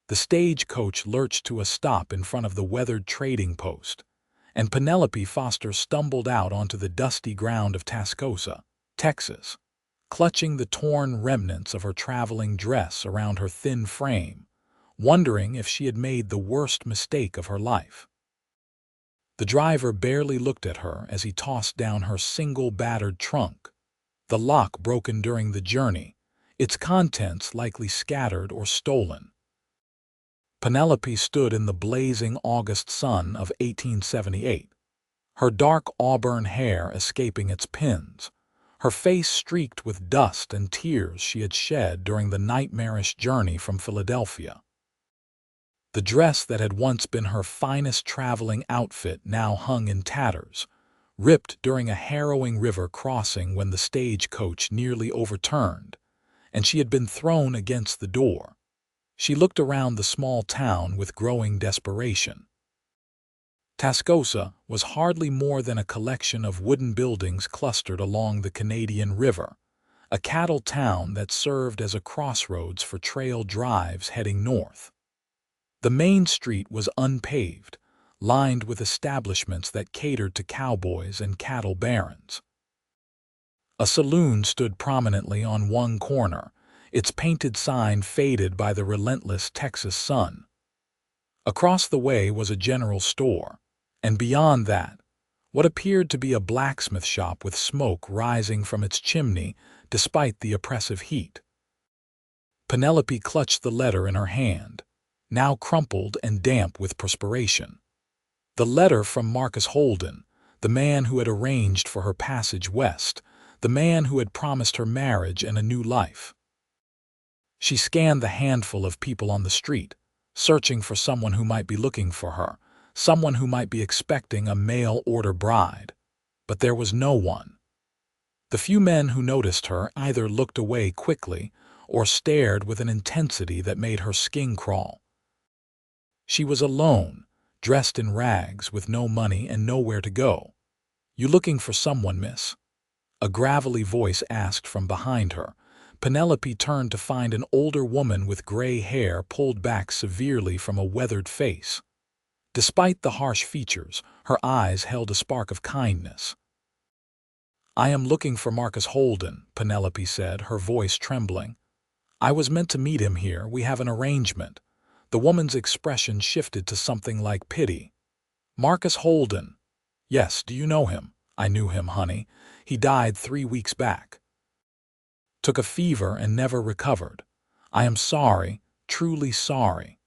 The stagecoach lurched to a stop in front of the weathered trading post, and Penelope Foster stumbled out onto the dusty ground of Tascosa, Texas, clutching the torn remnants of her traveling dress around her thin frame, wondering if she had made the worst mistake of her life. The driver barely looked at her as he tossed down her single battered trunk, the lock broken during the journey, its contents likely scattered or stolen. Penelope stood in the blazing August sun of 1878, her dark auburn hair escaping its pins, her face streaked with dust and tears she had shed during the nightmarish journey from Philadelphia. The dress that had once been her finest traveling outfit now hung in tatters, ripped during a harrowing river crossing when the stagecoach nearly overturned, and she had been thrown against the door. She looked around the small town with growing desperation. Tascosa was hardly more than a collection of wooden buildings clustered along the Canadian River, a cattle town that served as a crossroads for trail drives heading north. The main street was unpaved, lined with establishments that catered to cowboys and cattle barons. A saloon stood prominently on one corner, its painted sign faded by the relentless Texas sun. Across the way was a general store, and beyond that, what appeared to be a blacksmith shop with smoke rising from its chimney despite the oppressive heat. Penelope clutched the letter in her hand, now crumpled and damp with perspiration. The letter from Marcus Holden, the man who had arranged for her passage west, the man who had promised her marriage and a new life. She scanned the handful of people on the street, searching for someone who might be looking for her, someone who might be expecting a mail-order bride. But there was no one. The few men who noticed her either looked away quickly or stared with an intensity that made her skin crawl. She was alone, dressed in rags with no money and nowhere to go. "You looking for someone, miss?" A gravelly voice asked from behind her. Penelope turned to find an older woman with gray hair pulled back severely from a weathered face. Despite the harsh features, her eyes held a spark of kindness. "I am looking for Marcus Holden," Penelope said, her voice trembling. "I was meant to meet him here. We have an arrangement." The woman's expression shifted to something like pity. "Marcus Holden? Yes, do you know him?" "I knew him, honey. He died 3 weeks back. Took a fever and never recovered. I am sorry, truly sorry."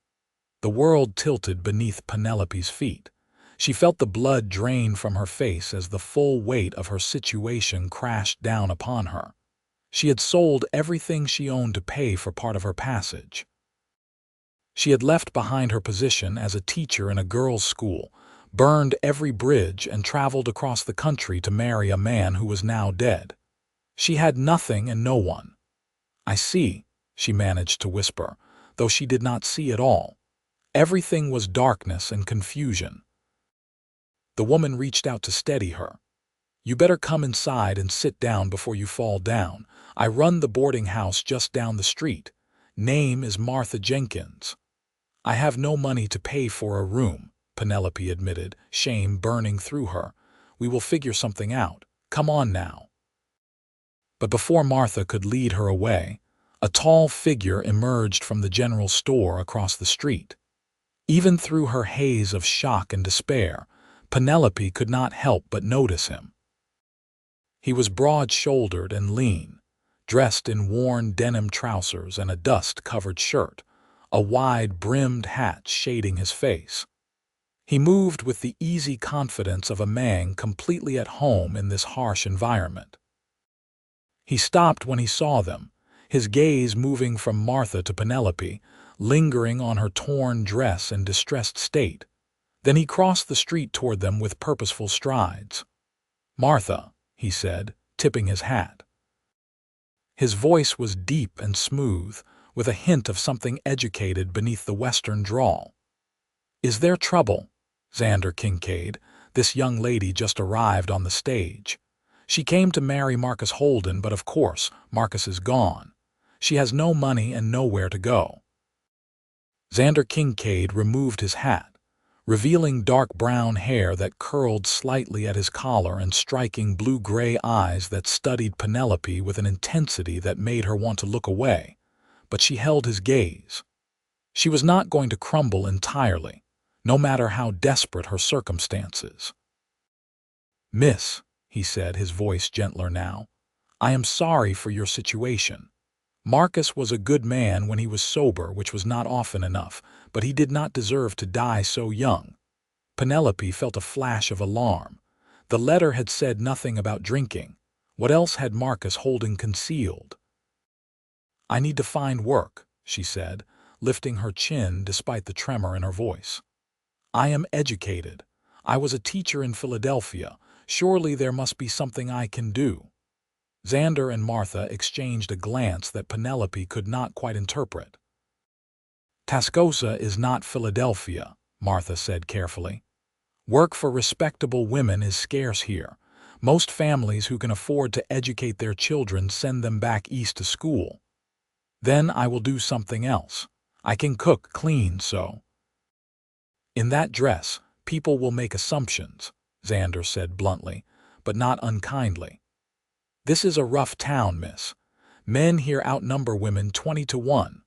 The world tilted beneath Penelope's feet. She felt the blood drain from her face as the full weight of her situation crashed down upon her. She had sold everything she owned to pay for part of her passage. She had left behind her position as a teacher in a girls' school, burned every bridge, and traveled across the country to marry a man who was now dead. She had nothing and no one. "I see," she managed to whisper, though she did not see at all. Everything was darkness and confusion. The woman reached out to steady her. "You better come inside and sit down before you fall down. I run the boarding house just down the street. Name is Martha Jenkins." "I have no money to pay for a room," Penelope admitted, shame burning through her. "We will figure something out. Come on now." But before Martha could lead her away, a tall figure emerged from the general store across the street. Even through her haze of shock and despair, Penelope could not help but notice him. He was broad-shouldered and lean, dressed in worn denim trousers and a dust-covered shirt, a wide-brimmed hat shading his face. He moved with the easy confidence of a man completely at home in this harsh environment. He stopped when he saw them, his gaze moving from Martha to Penelope, lingering on her torn dress and distressed state. Then he crossed the street toward them with purposeful strides. "Martha," he said, tipping his hat. His voice was deep and smooth, with a hint of something educated beneath the Western drawl. "Is there trouble?" Xander Kincaid, this young lady just arrived on the stage. She came to marry Marcus Holden, but of course, Marcus is gone. She has no money and nowhere to go. Xander Kincaid removed his hat, revealing dark brown hair that curled slightly at his collar and striking blue-gray eyes that studied Penelope with an intensity that made her want to look away, but she held his gaze. She was not going to crumble entirely, no matter how desperate her circumstances. "Miss," he said, his voice gentler now, "I am sorry for your situation. Marcus was a good man when he was sober, which was not often enough, but he did not deserve to die so young." Penelope felt a flash of alarm. The letter had said nothing about drinking. What else had Marcus holding concealed? "I need to find work," she said, lifting her chin despite the tremor in her voice. "I am educated. I was a teacher in Philadelphia. Surely there must be something I can do." Xander and Martha exchanged a glance that Penelope could not quite interpret. "Tascosa is not Philadelphia," Martha said carefully. "Work for respectable women is scarce here. Most families who can afford to educate their children send them back east to school. Then I will do something else. I can cook, clean, so." "In that dress, people will make assumptions," Xander said bluntly, but not unkindly. "This is a rough town, miss. Men here outnumber women 20-1.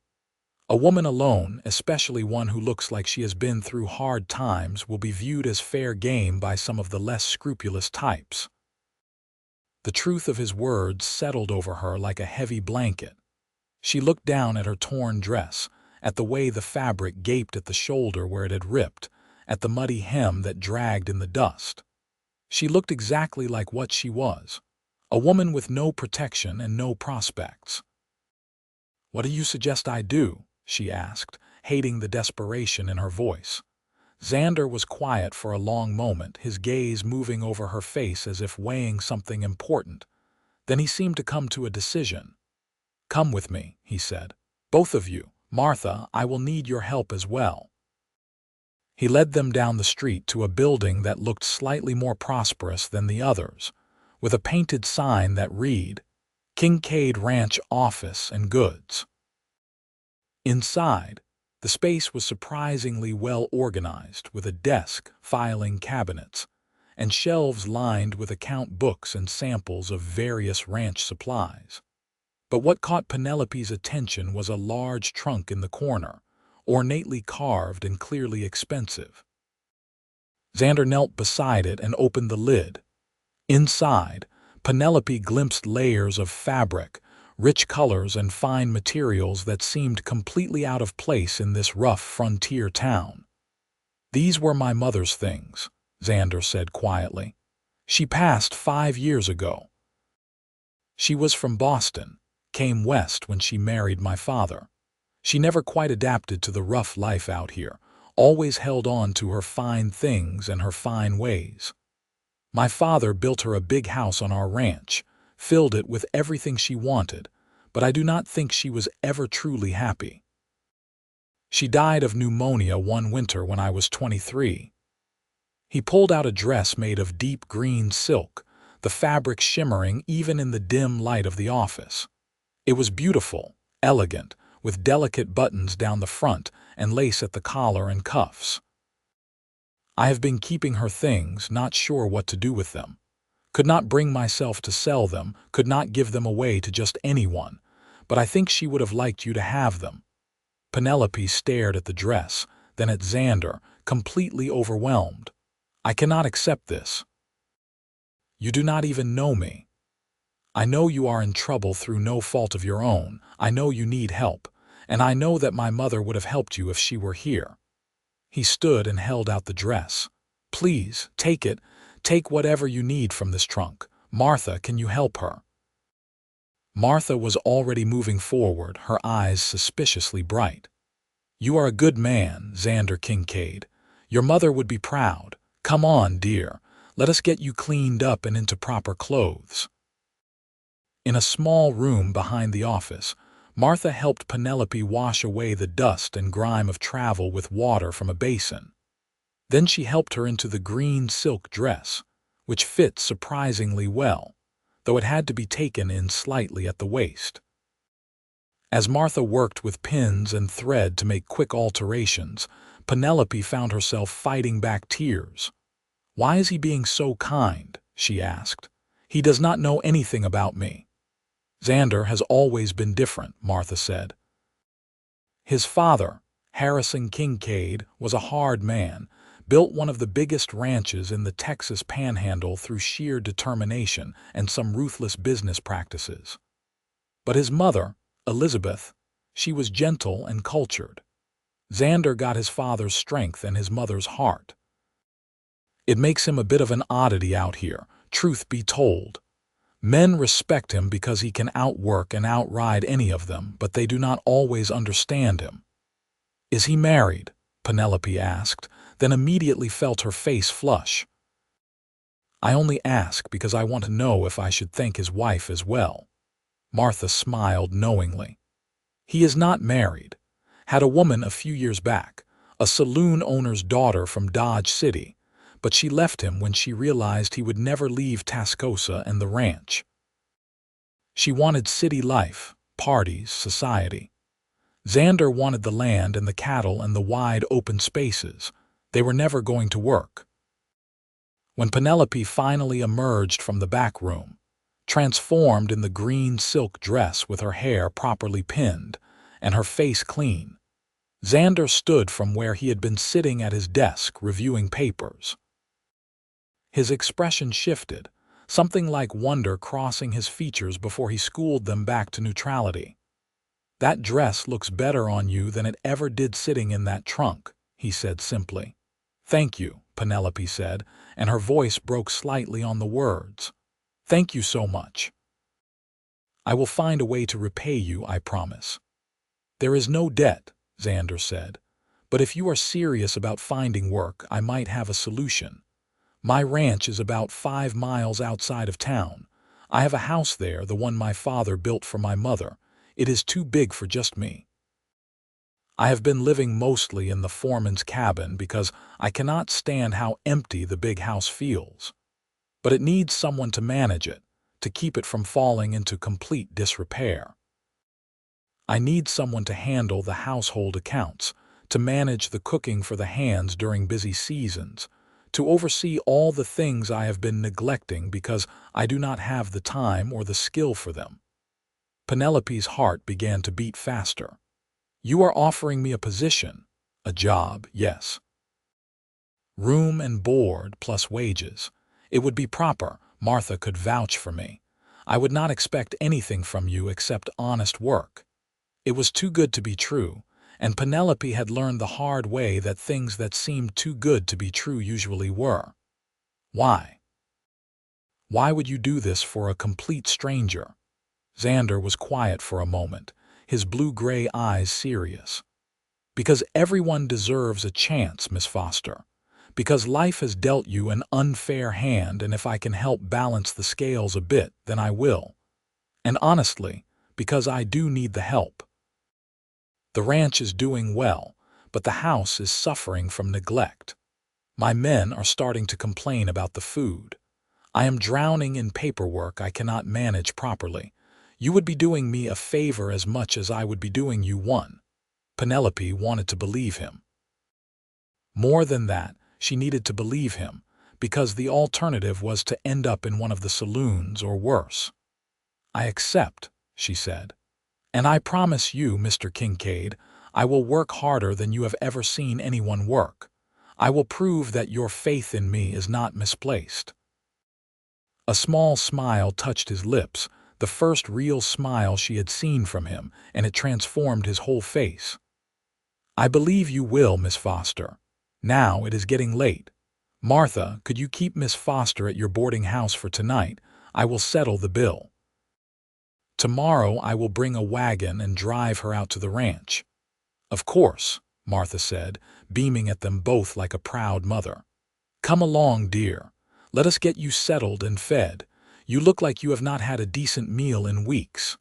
A woman alone, especially one who looks like she has been through hard times, will be viewed as fair game by some of the less scrupulous types." The truth of his words settled over her like a heavy blanket. She looked down at her torn dress, at the way the fabric gaped at the shoulder where it had ripped, at the muddy hem that dragged in the dust. She looked exactly like what she was, a woman with no protection and no prospects. "What do you suggest I do?" she asked, hating the desperation in her voice. Xander was quiet for a long moment, his gaze moving over her face as if weighing something important. Then he seemed to come to a decision. "Come with me," he said. "Both of you. Martha, I will need your help as well." He led them down the street to a building that looked slightly more prosperous than the others, with a painted sign that read, "Kincaid Ranch Office and Goods." Inside, the space was surprisingly well organized, with a desk, filing cabinets, and shelves lined with account books and samples of various ranch supplies. But what caught Penelope's attention was a large trunk in the corner, ornately carved and clearly expensive. Xander knelt beside it and opened the lid. Inside, Penelope glimpsed layers of fabric, rich colors and fine materials that seemed completely out of place in this rough frontier town. "These were my mother's things," Xander said quietly. "She passed 5 years ago. She was from Boston, came west when she married my father. She never quite adapted to the rough life out here, always held on to her fine things and her fine ways. My father built her a big house on our ranch, filled it with everything she wanted, but I do not think she was ever truly happy. She died of pneumonia one winter when I was 23. He pulled out a dress made of deep green silk, the fabric shimmering even in the dim light of the office. It was beautiful, elegant, with delicate buttons down the front and lace at the collar and cuffs. I have been keeping her things, not sure what to do with them. Could not bring myself to sell them, could not give them away to just anyone, but I think she would have liked you to have them." Penelope stared at the dress, then at Xander, completely overwhelmed. "I cannot accept this. You do not even know me. I know you are in trouble through no fault of your own. I know you need help, and I know that my mother would have helped you if she were here." He stood and held out the dress. "Please, take it. Take whatever you need from this trunk. Martha, can you help her?" Martha was already moving forward, her eyes suspiciously bright. "You are a good man, Xander Kincaid. Your mother would be proud. Come on, dear. Let us get you cleaned up and into proper clothes." In a small room behind the office, Martha helped Penelope wash away the dust and grime of travel with water from a basin. Then she helped her into the green silk dress, which fit surprisingly well, though it had to be taken in slightly at the waist. As Martha worked with pins and thread to make quick alterations, Penelope found herself fighting back tears. "Why is he being so kind?" she asked. "He does not know anything about me." "Xander has always been different," Martha said. His father, Harrison Kincaid, was a hard man, built one of the biggest ranches in the Texas Panhandle through sheer determination and some ruthless business practices. But his mother, Elizabeth, she was gentle and cultured. Xander got his father's strength and his mother's heart. It makes him a bit of an oddity out here, truth be told. Men respect him because he can outwork and outride any of them, but they do not always understand him. "Is he married?" Penelope asked, then immediately felt her face flush. "I only ask because I want to know if I should thank his wife as well." Martha smiled knowingly. "He is not married. Had a woman a few years back, a saloon owner's daughter from Dodge City, but she left him when she realized he would never leave Tascosa and the ranch. She wanted city life, parties, society. Xander wanted the land and the cattle and the wide open spaces. They were never going to work." When Penelope finally emerged from the back room, transformed in the green silk dress with her hair properly pinned and her face clean, Xander stood from where he had been sitting at his desk reviewing papers. His expression shifted, something like wonder crossing his features before he schooled them back to neutrality. "That dress looks better on you than it ever did sitting in that trunk," he said simply. "Thank you," Penelope said, and her voice broke slightly on the words. "Thank you so much. I will find a way to repay you, I promise." "There is no debt," Xander said, "but if you are serious about finding work, I might have a solution. My ranch is about 5 miles outside of town. I have a house there, the one my father built for my mother. It is too big for just me. I have been living mostly in the foreman's cabin because I cannot stand how empty the big house feels. But it needs someone to manage it, to keep it from falling into complete disrepair. I need someone to handle the household accounts, to manage the cooking for the hands during busy seasons, to oversee all the things I have been neglecting because I do not have the time or the skill for them." Penelope's heart began to beat faster. "You are offering me a position, a job, yes. Room and board plus wages. It would be proper. Martha could vouch for me. I would not expect anything from you except honest work." It was too good to be true, and Penelope had learned the hard way that things that seemed too good to be true usually were. "Why? Why would you do this for a complete stranger?" Xander was quiet for a moment, his blue-gray eyes serious. "Because everyone deserves a chance, Miss Foster. Because life has dealt you an unfair hand, and if I can help balance the scales a bit, then I will. And honestly, because I do need the help. The ranch is doing well, but the house is suffering from neglect. My men are starting to complain about the food. I am drowning in paperwork I cannot manage properly. You would be doing me a favor as much as I would be doing you one." Penelope wanted to believe him. More than that, she needed to believe him, because the alternative was to end up in one of the saloons or worse. "I accept," she said. "And I promise you, Mr. Kincaid, I will work harder than you have ever seen anyone work. I will prove that your faith in me is not misplaced." A small smile touched his lips, the first real smile she had seen from him, and it transformed his whole face. "I believe you will, Miss Foster. Now it is getting late. Martha, could you keep Miss Foster at your boarding house for tonight? I will settle the bill. Tomorrow I will bring a wagon and drive her out to the ranch." "Of course," Martha said, beaming at them both like a proud mother. "Come along, dear. Let us get you settled and fed. You look like you have not had a decent meal in weeks."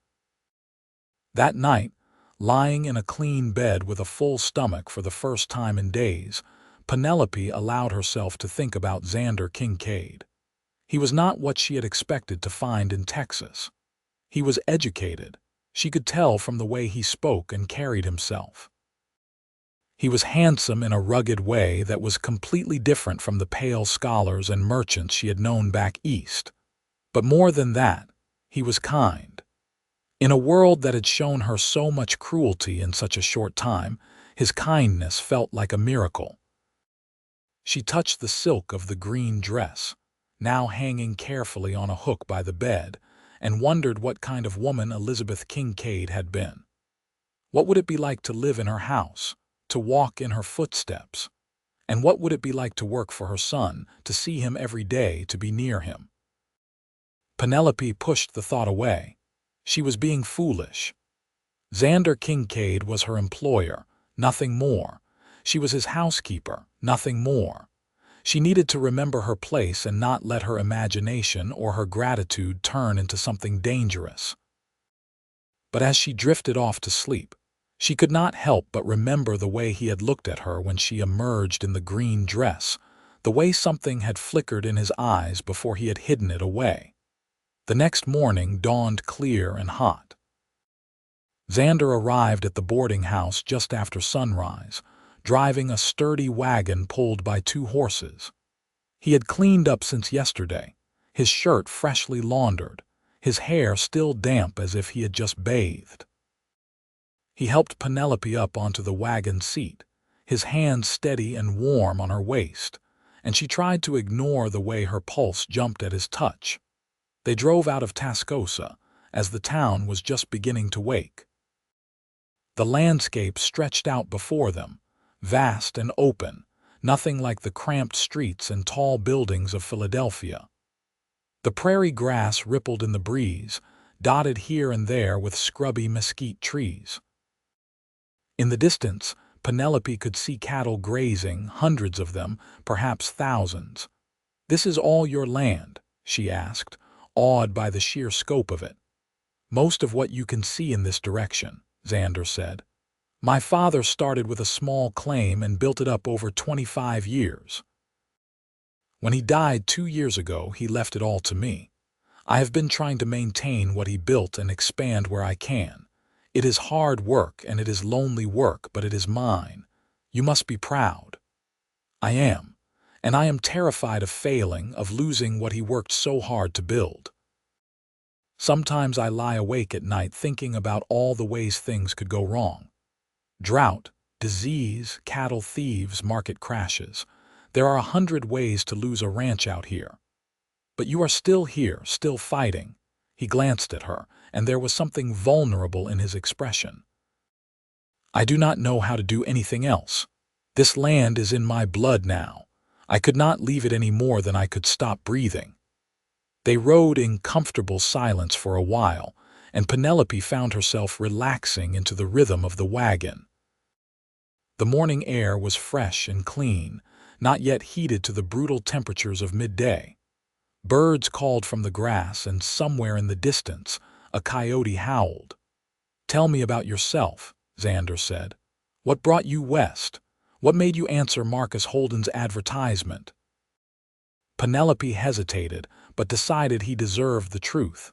That night, lying in a clean bed with a full stomach for the first time in days, Penelope allowed herself to think about Xander Kincaid. He was not what she had expected to find in Texas. He was educated, She could tell from the way he spoke and carried himself. He was handsome in a rugged way that was completely different from the pale scholars and merchants she had known back east. But more than that, he was kind. In a world that had shown her so much cruelty in such a short time, his kindness felt like a miracle. She touched the silk of the green dress, now hanging carefully on a hook by the bed, and wondered what kind of woman Elizabeth Kincaid had been. What would it be like to live in her house, to walk in her footsteps? And what would it be like to work for her son, to see him every day, to be near him? Penelope pushed the thought away. She was being foolish. Xander Kincaid was her employer, nothing more. She was his housekeeper, nothing more. She needed to remember her place and not let her imagination or her gratitude turn into something dangerous. But as she drifted off to sleep, she could not help but remember the way he had looked at her when she emerged in the green dress, the way something had flickered in his eyes before he had hidden it away. The next morning dawned clear and hot. Xander arrived at the boarding house just after sunrise, driving a sturdy wagon pulled by 2 horses. He had cleaned up since yesterday, his shirt freshly laundered, his hair still damp as if he had just bathed. He helped Penelope up onto the wagon seat, his hand steady and warm on her waist, and she tried to ignore the way her pulse jumped at his touch. They drove out of Tascosa, as the town was just beginning to wake. The landscape stretched out before them, vast and open, nothing like the cramped streets and tall buildings of Philadelphia. The prairie grass rippled in the breeze, dotted here and there with scrubby mesquite trees. In the distance, Penelope could see cattle grazing, hundreds of them, perhaps thousands. "This is all your land?" she asked, awed by the sheer scope of it. "Most of what you can see in this direction," Xander said. "My father started with a small claim and built it up over 25 years. When he died 2 years ago, he left it all to me. I have been trying to maintain what he built and expand where I can. It is hard work and it is lonely work, but it is mine. You must be proud." "I am, and I am terrified of failing, of losing what he worked so hard to build. Sometimes I lie awake at night thinking about all the ways things could go wrong. Drought, disease, cattle thieves, market crashes. There are 100 ways to lose a ranch out here. But you are still here, still fighting." He glanced at her, and there was something vulnerable in his expression. "I do not know how to do anything else. This land is in my blood now. I could not leave it any more than I could stop breathing." They rode in comfortable silence for a while, and Penelope found herself relaxing into the rhythm of the wagon. The morning air was fresh and clean, not yet heated to the brutal temperatures of midday. Birds called from the grass, and somewhere in the distance, a coyote howled. "Tell me about yourself," Xander said. "What brought you west? What made you answer Marcus Holden's advertisement?" Penelope hesitated, but decided he deserved the truth.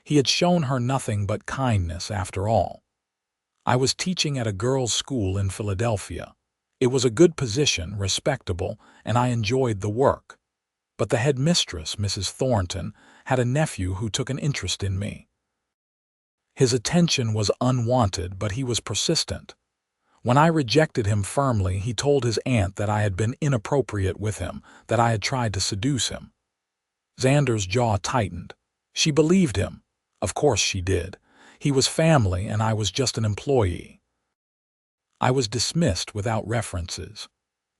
He had shown her nothing but kindness after all. "I was teaching at a girls' school in Philadelphia. It was a good position, respectable, and I enjoyed the work. But the headmistress, Mrs. Thornton, had a nephew who took an interest in me. His attention was unwanted, but he was persistent. When I rejected him firmly, he told his aunt that I had been inappropriate with him, that I had tried to seduce him." Xander's jaw tightened. She believed him. Of course she did. He was family, and I was just an employee. "I was dismissed without references.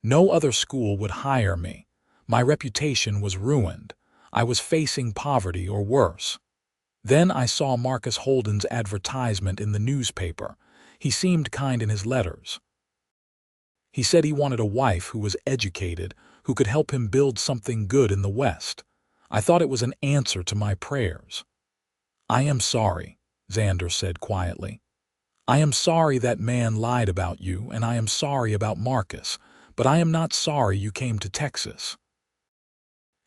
No other school would hire me. My reputation was ruined. I was facing poverty or worse. Then I saw Marcus Holden's advertisement in the newspaper. He seemed kind in his letters. He said he wanted a wife who was educated, who could help him build something good in the West. I thought it was an answer to my prayers." "I am sorry," Xander said quietly. "I am sorry that man lied about you, and I am sorry about Marcus, but I am not sorry you came to Texas."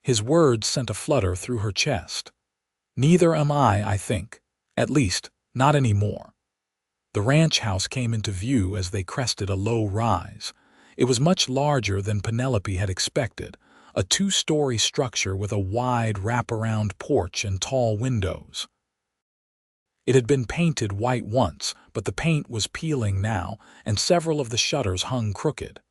His words sent a flutter through her chest. "Neither am I think. At least, Not anymore. The ranch house came into view as they crested a low rise. It was much larger than Penelope had expected, a two-story structure with a wide wraparound porch and tall windows. It had been painted white once, but the paint was peeling now, and several of the shutters hung crooked.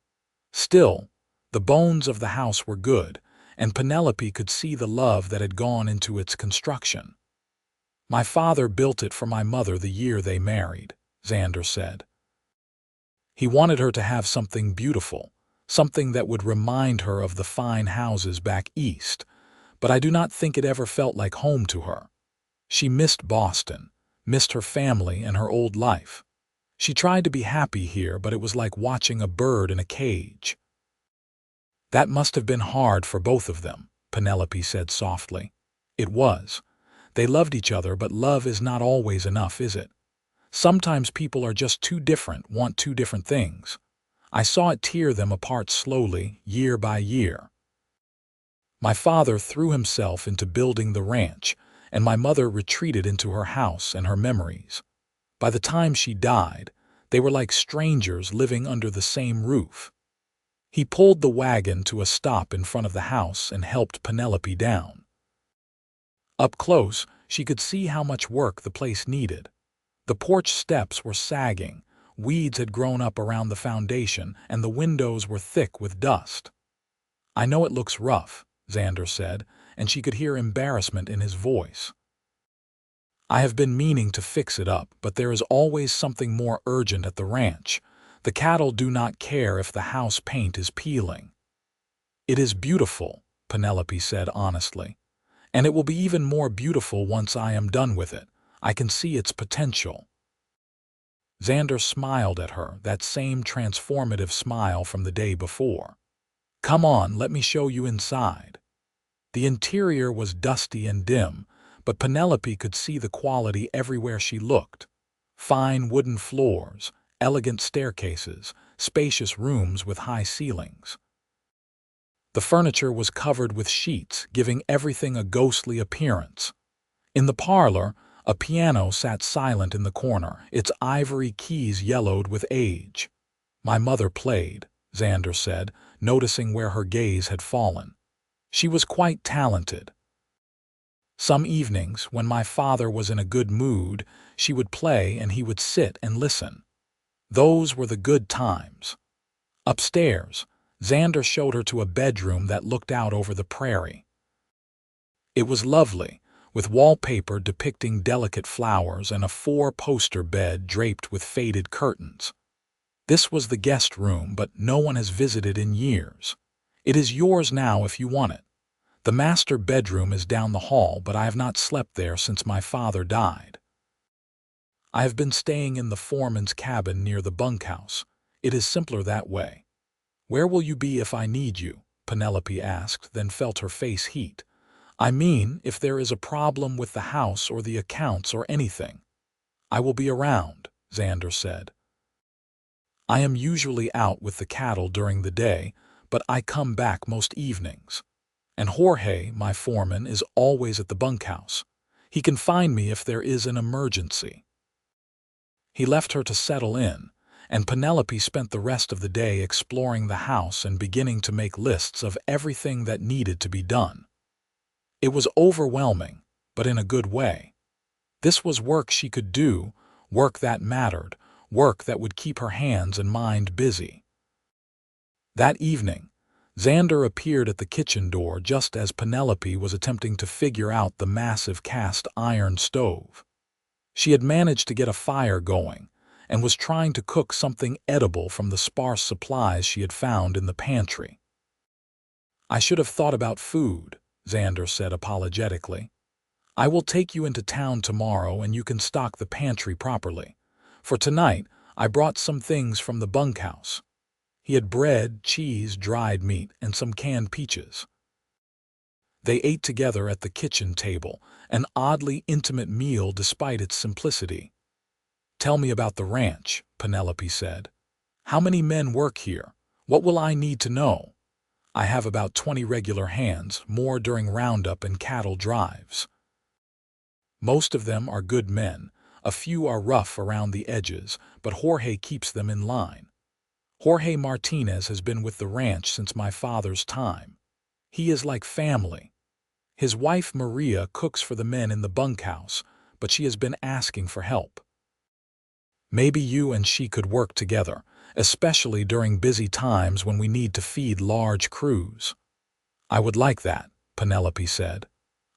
Still, the bones of the house were good, and Penelope could see the love that had gone into its construction. "My father built it for my mother the year they married," Xander said. "He wanted her to have something beautiful, something that would remind her of the fine houses back east, but I do not think it ever felt like home to her. She missed Boston, missed her family and her old life. She tried to be happy here, but it was like watching a bird in a cage." "That must have been hard for both of them," Penelope said softly. "It was. They loved each other, but love is not always enough, is it? Sometimes people are just too different, want two different things. I saw it tear them apart slowly, year by year. My father threw himself into building the ranch, and my mother retreated into her house and her memories. By the time she died, they were like strangers living under the same roof." He pulled the wagon to a stop in front of the house and helped Penelope down. Up close, she could see how much work the place needed. The porch steps were sagging, weeds had grown up around the foundation, and the windows were thick with dust. "I know it looks rough," Xander said, and she could hear embarrassment in his voice. "I have been meaning to fix it up, but there is always something more urgent at the ranch. The cattle do not care if the house paint is peeling." "It is beautiful," Penelope said honestly, "and it will be even more beautiful once I am done with it. I can see its potential." Xander smiled at her, that same transformative smile from the day before. "Come on, let me show you inside." The interior was dusty and dim, but Penelope could see the quality everywhere she looked. Fine wooden floors, elegant staircases, spacious rooms with high ceilings. The furniture was covered with sheets, giving everything a ghostly appearance. In the parlor, a piano sat silent in the corner, its ivory keys yellowed with age. "My mother played," Xander said, noticing where her gaze had fallen. "She was quite talented. Some evenings, when my father was in a good mood, she would play and he would sit and listen. Those were the good times." Upstairs, Xander showed her to a bedroom that looked out over the prairie. It was lovely, with wallpaper depicting delicate flowers and a four-poster bed draped with faded curtains. "This was the guest room, but no one has visited in years. It is yours now if you want it. The master bedroom is down the hall, but I have not slept there since my father died. I have been staying in the foreman's cabin near the bunkhouse. It is simpler that way." "Where will you be if I need you?" Penelope asked, then felt her face heat. "I mean, if there is a problem with the house or the accounts or anything." "I will be around," Xander said. "I am usually out with the cattle during the day, but I come back most evenings. And Jorge, my foreman, is always at the bunkhouse. He can find me if there is an emergency." He left her to settle in, and Penelope spent the rest of the day exploring the house and beginning to make lists of everything that needed to be done. It was overwhelming, but in a good way. This was work she could do, work that mattered, work that would keep her hands and mind busy. That evening, Xander appeared at the kitchen door just as Penelope was attempting to figure out the massive cast iron stove. She had managed to get a fire going and was trying to cook something edible from the sparse supplies she had found in the pantry. "I should have thought about food," Xander said apologetically. "I will take you into town tomorrow and you can stock the pantry properly. For tonight, I brought some things from the bunkhouse." He had bread, cheese, dried meat, and some canned peaches. They ate together at the kitchen table, an oddly intimate meal despite its simplicity. "Tell me about the ranch," Penelope said. "How many men work here? What will I need to know?" "I have about 20 regular hands, more during roundup and cattle drives. Most of them are good men. A few are rough around the edges, but Jorge keeps them in line. Jorge Martinez has been with the ranch since my father's time. He is like family. His wife Maria cooks for the men in the bunkhouse, but she has been asking for help. Maybe you and she could work together, especially during busy times when we need to feed large crews. I would like that, Penelope said.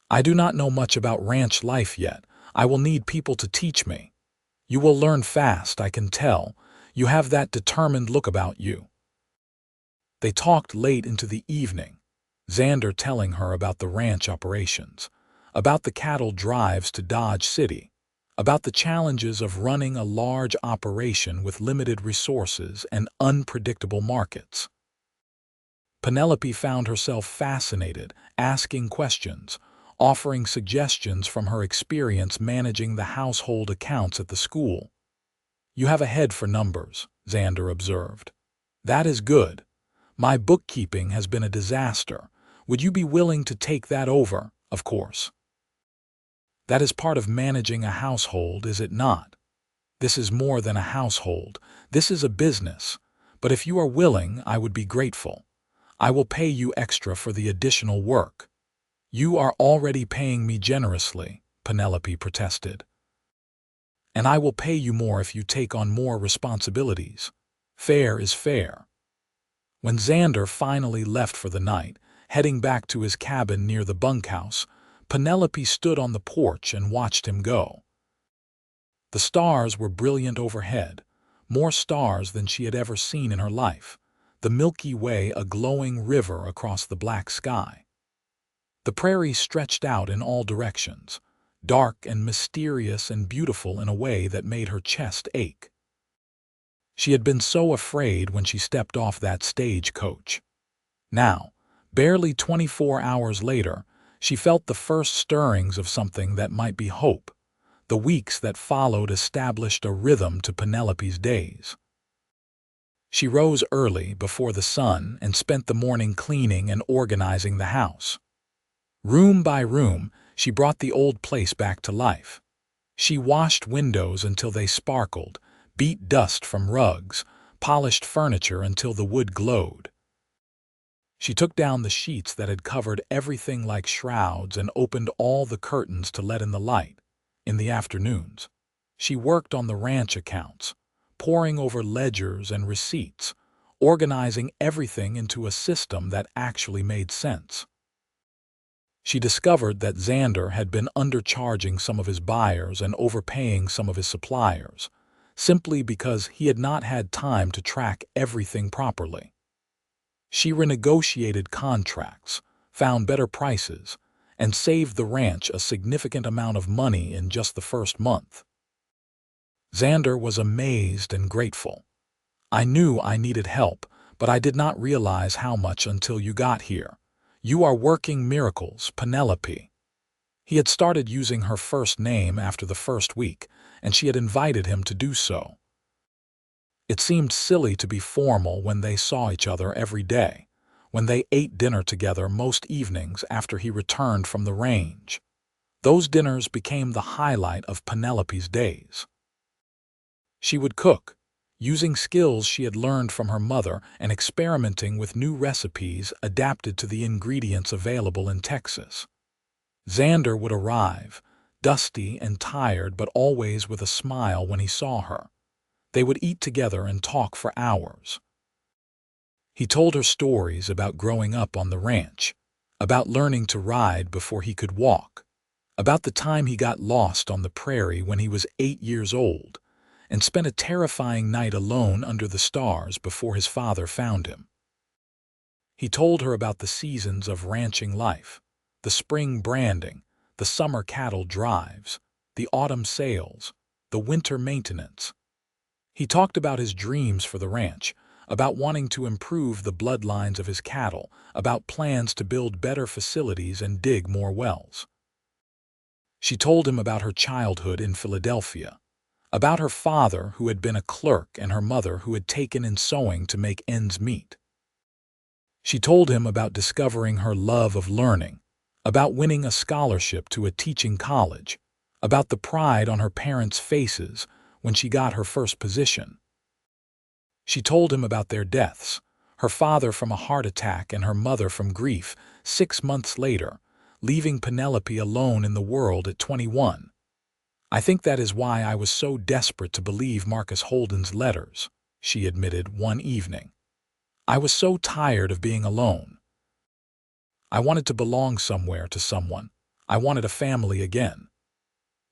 I do not know much about ranch life yet. I will need people to teach me. You will learn fast, I can tell. You have that determined look about you. They talked late into the evening, Xander telling her about the ranch operations, about the cattle drives to Dodge City, about the challenges of running a large operation with limited resources and unpredictable markets. Penelope found herself fascinated, asking questions, offering suggestions from her experience managing the household accounts at the school. You have a head for numbers, Xander observed. That is good. My bookkeeping has been a disaster. Would you be willing to take that over, of course? That is part of managing a household, is it not? This is more than a household. This is a business. But if you are willing, I would be grateful. I will pay you extra for the additional work. You are already paying me generously, Penelope protested. And I will pay you more if you take on more responsibilities. Fair is fair. When Xander finally left for the night, heading back to his cabin near the bunkhouse, Penelope stood on the porch and watched him go. The stars were brilliant overhead, more stars than she had ever seen in her life, the Milky Way a glowing river across the black sky. The prairie stretched out in all directions, dark and mysterious and beautiful in a way that made her chest ache. She had been so afraid when she stepped off that stagecoach. Now, barely 24 hours later, she felt the first stirrings of something that might be hope. The weeks that followed established a rhythm to Penelope's days. She rose early before the sun and spent the morning cleaning and organizing the house. Room by room, she brought the old place back to life. She washed windows until they sparkled, beat dust from rugs, polished furniture until the wood glowed. She took down the sheets that had covered everything like shrouds and opened all the curtains to let in the light. In the afternoons, she worked on the ranch accounts, poring over ledgers and receipts, organizing everything into a system that actually made sense. She discovered that Xander had been undercharging some of his buyers and overpaying some of his suppliers, simply because he had not had time to track everything properly. She renegotiated contracts, found better prices, and saved the ranch a significant amount of money in just the first month. Xander was amazed and grateful. I knew I needed help, but I did not realize how much until you got here. You are working miracles, Penelope. He had started using her first name after the first week, and she had invited him to do so. It seemed silly to be formal when they saw each other every day, when they ate dinner together most evenings after he returned from the range. Those dinners became the highlight of Penelope's days. She would cook, using skills she had learned from her mother and experimenting with new recipes adapted to the ingredients available in Texas. Xander would arrive, dusty and tired but always with a smile when he saw her. They would eat together and talk for hours. He told her stories about growing up on the ranch, about learning to ride before he could walk, about the time he got lost on the prairie when he was 8 years old, and spent a terrifying night alone under the stars before his father found him. He told her about the seasons of ranching life, the spring branding, the summer cattle drives, the autumn sales, the winter maintenance. He talked about his dreams for the ranch, about wanting to improve the bloodlines of his cattle, about plans to build better facilities and dig more wells. She told him about her childhood in Philadelphia, about her father who had been a clerk and her mother who had taken in sewing to make ends meet. She told him about discovering her love of learning, about winning a scholarship to a teaching college, about the pride on her parents' faces when she got her first position. She told him about their deaths, her father from a heart attack and her mother from grief 6 months later, leaving Penelope alone in the world at 21. "I think that is why I was so desperate to believe Marcus Holden's letters," she admitted one evening. "I was so tired of being alone. I wanted to belong somewhere to someone. I wanted a family again."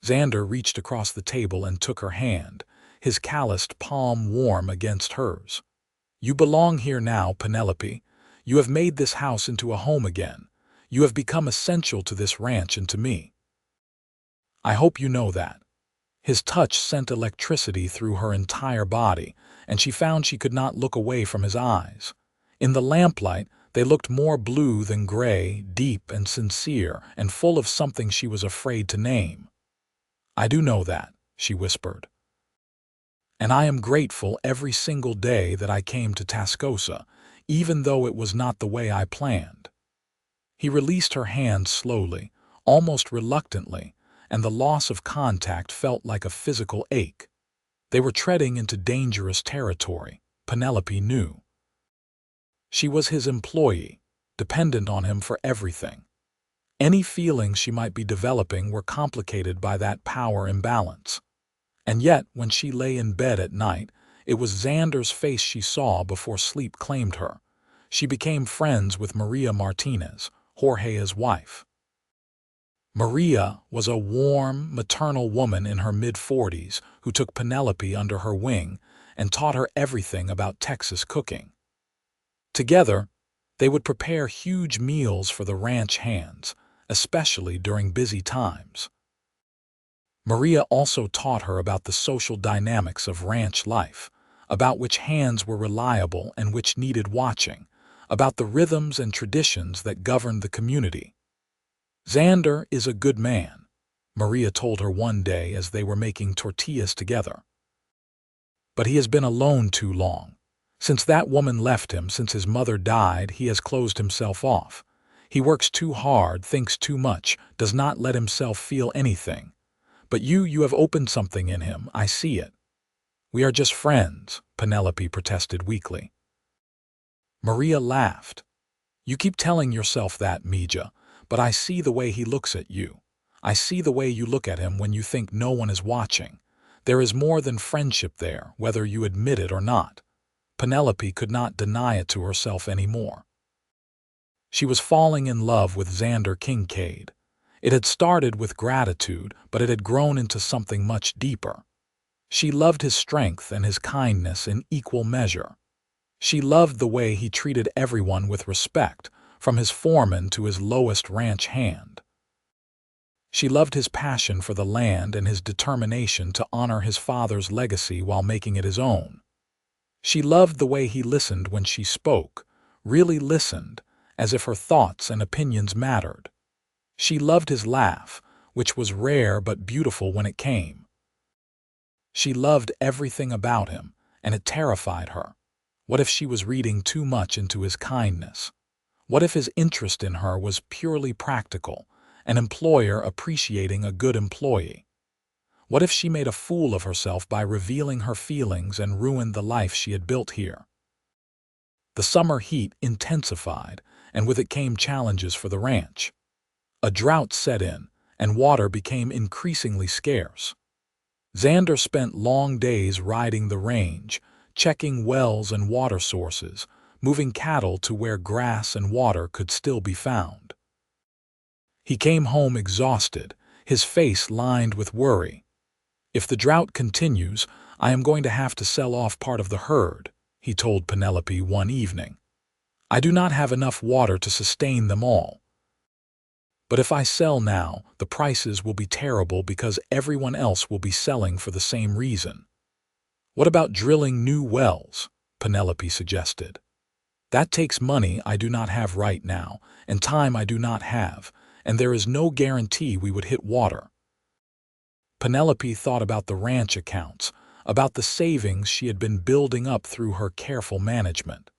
Xander reached across the table and took her hand, his calloused palm warm against hers. "You belong here now, Penelope. You have made this house into a home again. You have become essential to this ranch and to me. I hope you know that." His touch sent electricity through her entire body, and she found she could not look away from his eyes. In the lamplight, they looked more blue than gray, deep and sincere, and full of something she was afraid to name. "I do know that," she whispered. "And I am grateful every single day that I came to Tascosa, even though it was not the way I planned." He released her hand slowly, almost reluctantly, and the loss of contact felt like a physical ache. They were treading into dangerous territory, Penelope knew. She was his employee, dependent on him for everything. Any feelings she might be developing were complicated by that power imbalance. And yet, when she lay in bed at night, it was Xander's face she saw before sleep claimed her. She became friends with Maria Martinez, Jorge's wife. Maria was a warm, maternal woman in her mid-40s who took Penelope under her wing and taught her everything about Texas cooking. Together, they would prepare huge meals for the ranch hands, especially during busy times. Maria also taught her about the social dynamics of ranch life, about which hands were reliable and which needed watching, about the rhythms and traditions that governed the community. "Xander is a good man," Maria told her one day as they were making tortillas together. "But he has been alone too long. Since that woman left him, since his mother died, he has closed himself off. He works too hard, thinks too much, does not let himself feel anything. But you have opened something in him, I see it." "We are just friends," Penelope protested weakly. Maria laughed. "You keep telling yourself that, Mija, but I see the way he looks at you. I see the way you look at him when you think no one is watching. There is more than friendship there, whether you admit it or not." Penelope could not deny it to herself anymore. She was falling in love with Xander Kincaid. It had started with gratitude, but it had grown into something much deeper. She loved his strength and his kindness in equal measure. She loved the way he treated everyone with respect, from his foreman to his lowest ranch hand. She loved his passion for the land and his determination to honor his father's legacy while making it his own. She loved the way he listened when she spoke, really listened, as if her thoughts and opinions mattered. She loved his laugh, which was rare but beautiful when it came. She loved everything about him, and it terrified her. What if she was reading too much into his kindness? What if his interest in her was purely practical, an employer appreciating a good employee? What if she made a fool of herself by revealing her feelings and ruined the life she had built here? The summer heat intensified, and with it came challenges for the ranch. A drought set in, and water became increasingly scarce. Xander spent long days riding the range, checking wells and water sources, moving cattle to where grass and water could still be found. He came home exhausted, his face lined with worry. "If the drought continues, I am going to have to sell off part of the herd," he told Penelope one evening. "I do not have enough water to sustain them all. But if I sell now, the prices will be terrible because everyone else will be selling for the same reason." "What about drilling new wells?" Penelope suggested. "That takes money I do not have right now, and time I do not have, and there is no guarantee we would hit water." Penelope thought about the ranch accounts, about the savings she had been building up through her careful management.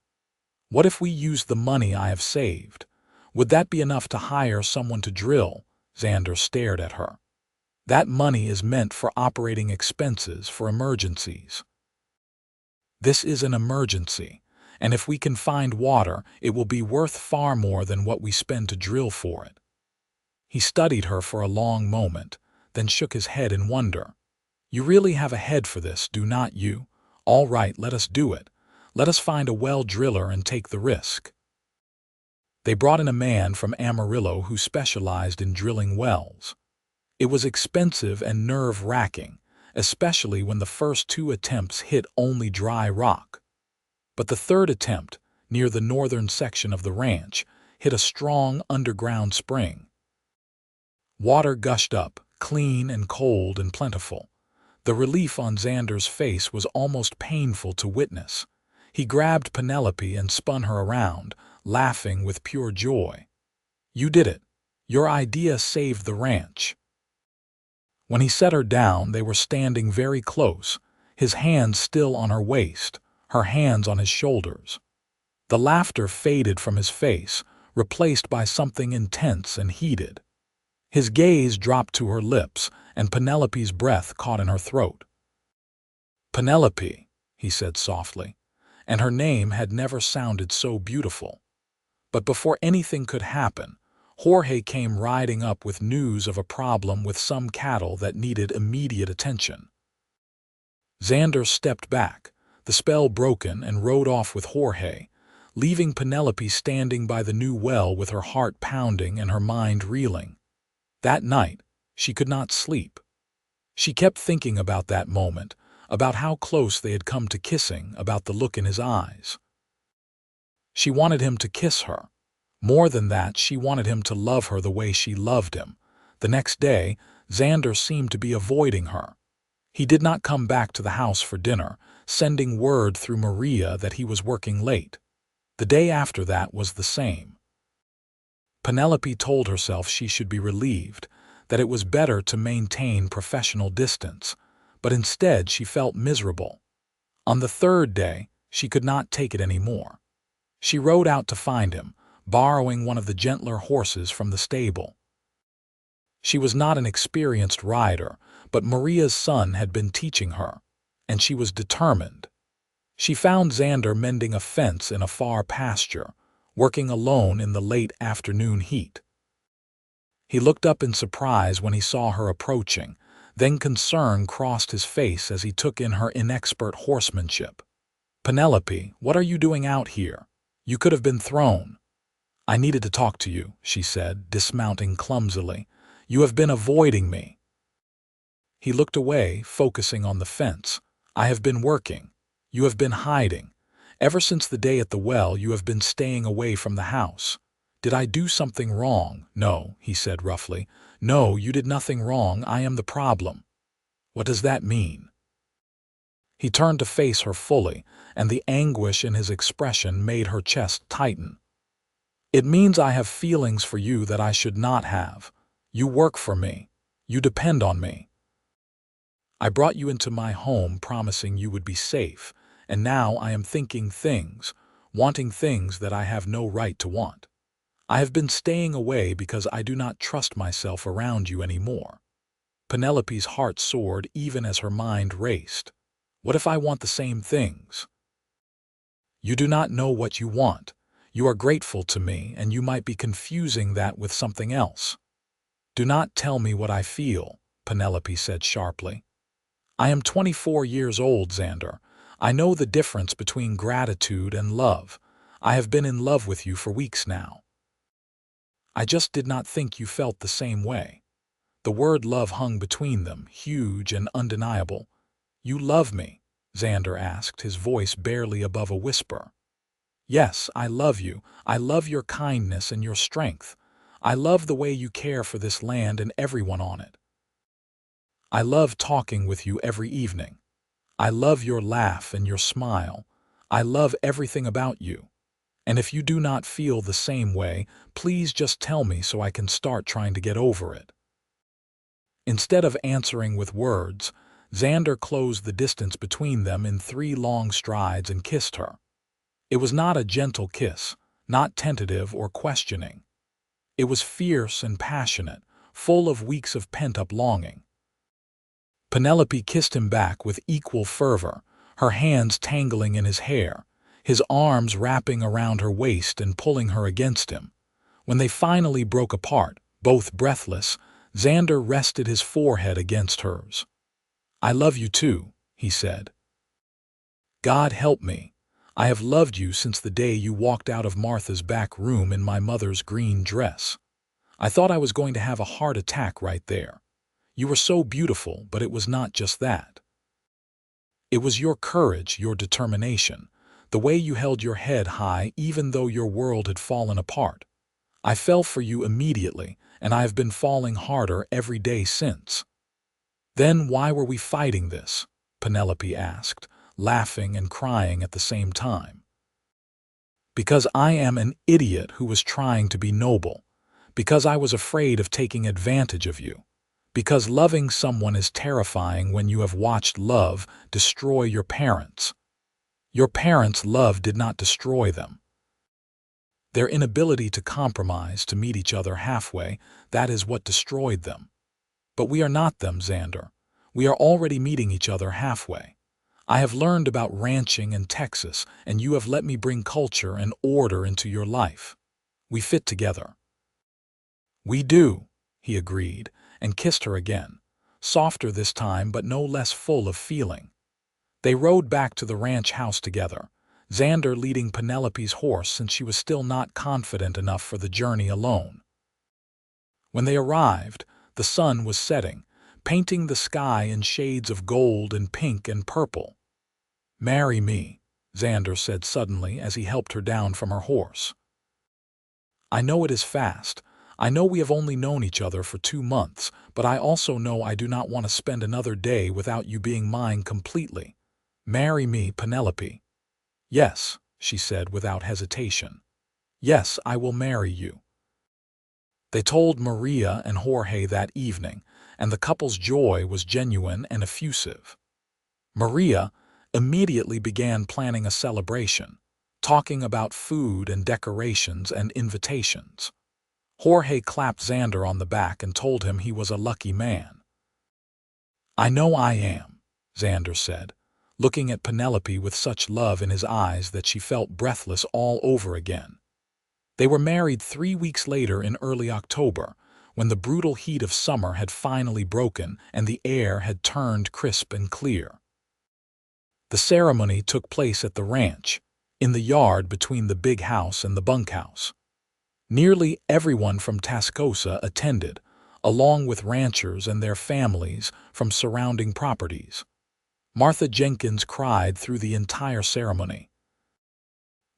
"What if we used the money I have saved? Would that be enough to hire someone to drill?" Xander stared at her. That money is meant for operating expenses for emergencies. This is an emergency, and if we can find water, it will be worth far more than what we spend to drill for it." He studied her for a long moment, then shook his head in wonder. "You really have a head for this, do not you? All right, let us do it. Let us find a well driller and take the risk." They brought in a man from Amarillo who specialized in drilling wells. It was expensive and nerve-wracking, especially when the first 2 attempts hit only dry rock. But the third attempt, near the northern section of the ranch, hit a strong underground spring. Water gushed up, clean and cold and plentiful. The relief on Xander's face was almost painful to witness. He grabbed Penelope and spun her around, laughing with pure joy. "You did it. Your idea saved the ranch." When he set her down, they were standing very close, his hands still on her waist, her hands on his shoulders. The laughter faded from his face, replaced by something intense and heated. His gaze dropped to her lips, and Penelope's breath caught in her throat. "Penelope," he said softly, and her name had never sounded so beautiful. But before anything could happen, Jorge came riding up with news of a problem with some cattle that needed immediate attention. Xander stepped back, the spell broken, and rode off with Jorge, leaving Penelope standing by the new well with her heart pounding and her mind reeling. That night, she could not sleep. She kept thinking about that moment, about how close they had come to kissing, about the look in his eyes. She wanted him to kiss her. More than that, she wanted him to love her the way she loved him. The next day, Xander seemed to be avoiding her. He did not come back to the house for dinner, sending word through Maria that he was working late. The day after that was the same. Penelope told herself she should be relieved, that it was better to maintain professional distance, but instead she felt miserable. On the third day, she could not take it anymore. She rode out to find him, borrowing one of the gentler horses from the stable. She was not an experienced rider, but Maria's son had been teaching her, and she was determined. She found Xander mending a fence in a far pasture, working alone in the late afternoon heat. He looked up in surprise when he saw her approaching, then concern crossed his face as he took in her inexpert horsemanship. "Penelope, what are you doing out here? You could have been thrown." "I needed to talk to you," she said, dismounting clumsily. "You have been avoiding me." He looked away, focusing on the fence. "I have been working. You have been hiding. Ever since the day at the well, you have been staying away from the house. Did I do something wrong?" "No," he said roughly. "No, you did nothing wrong. I am the problem." "What does that mean?" He turned to face her fully, and the anguish in his expression made her chest tighten. "It means I have feelings for you that I should not have. You work for me. You depend on me. I brought you into my home promising you would be safe, and now I am thinking things, wanting things that I have no right to want. I have been staying away because I do not trust myself around you anymore." Penelope's heart soared even as her mind raced. "What if I want the same things?" "You do not know what you want. You are grateful to me, and you might be confusing that with something else." "Do not tell me what I feel," Penelope said sharply. "I am 24 years old, Xander. I know the difference between gratitude and love. I have been in love with you for weeks now. I just did not think you felt the same way." The word love hung between them, huge and undeniable. "You love me?" Xander asked, his voice barely above a whisper. "Yes, I love you. I love your kindness and your strength. I love the way you care for this land and everyone on it. I love talking with you every evening. I love your laugh and your smile. I love everything about you. And if you do not feel the same way, please just tell me so I can start trying to get over it." Instead of answering with words, Xander closed the distance between them in 3 long strides and kissed her. It was not a gentle kiss, not tentative or questioning. It was fierce and passionate, full of weeks of pent-up longing. Penelope kissed him back with equal fervor, her hands tangling in his hair, his arms wrapping around her waist and pulling her against him. When they finally broke apart, both breathless, Xander rested his forehead against hers. "I love you too," he said. "God help me. I have loved you since the day you walked out of Martha's back room in my mother's green dress. I thought I was going to have a heart attack right there. You were so beautiful, but it was not just that. It was your courage, your determination, the way you held your head high even though your world had fallen apart. I fell for you immediately, and I have been falling harder every day since." "Then why were we fighting this?" Penelope asked, laughing and crying at the same time. "Because I am an idiot who was trying to be noble. Because I was afraid of taking advantage of you. Because loving someone is terrifying when you have watched love destroy your parents. Your parents' love did not destroy them. Their inability to compromise, to meet each other halfway, that is what destroyed them. But we are not them, Xander. We are already meeting each other halfway. I have learned about ranching in Texas, and you have let me bring culture and order into your life. We fit together." "We do," he agreed, and kissed her again, softer this time but no less full of feeling. They rode back to the ranch house together, Xander leading Penelope's horse since she was still not confident enough for the journey alone. When they arrived, the sun was setting, painting the sky in shades of gold and pink and purple. "Marry me," Xander said suddenly as he helped her down from her horse. "I know it is fast. I know we have only known each other for 2 months, but I also know I do not want to spend another day without you being mine completely. Marry me, Penelope." "Yes," she said without hesitation. "Yes, I will marry you." They told Maria and Jorge that evening, and the couple's joy was genuine and effusive. Maria immediately began planning a celebration, talking about food and decorations and invitations. Jorge clapped Xander on the back and told him he was a lucky man. "I know I am," Xander said, looking at Penelope with such love in his eyes that she felt breathless all over again. They were married 3 weeks later in early October, when the brutal heat of summer had finally broken and the air had turned crisp and clear. The ceremony took place at the ranch, in the yard between the big house and the bunkhouse. Nearly everyone from Tascosa attended, along with ranchers and their families from surrounding properties. Martha Jenkins cried through the entire ceremony.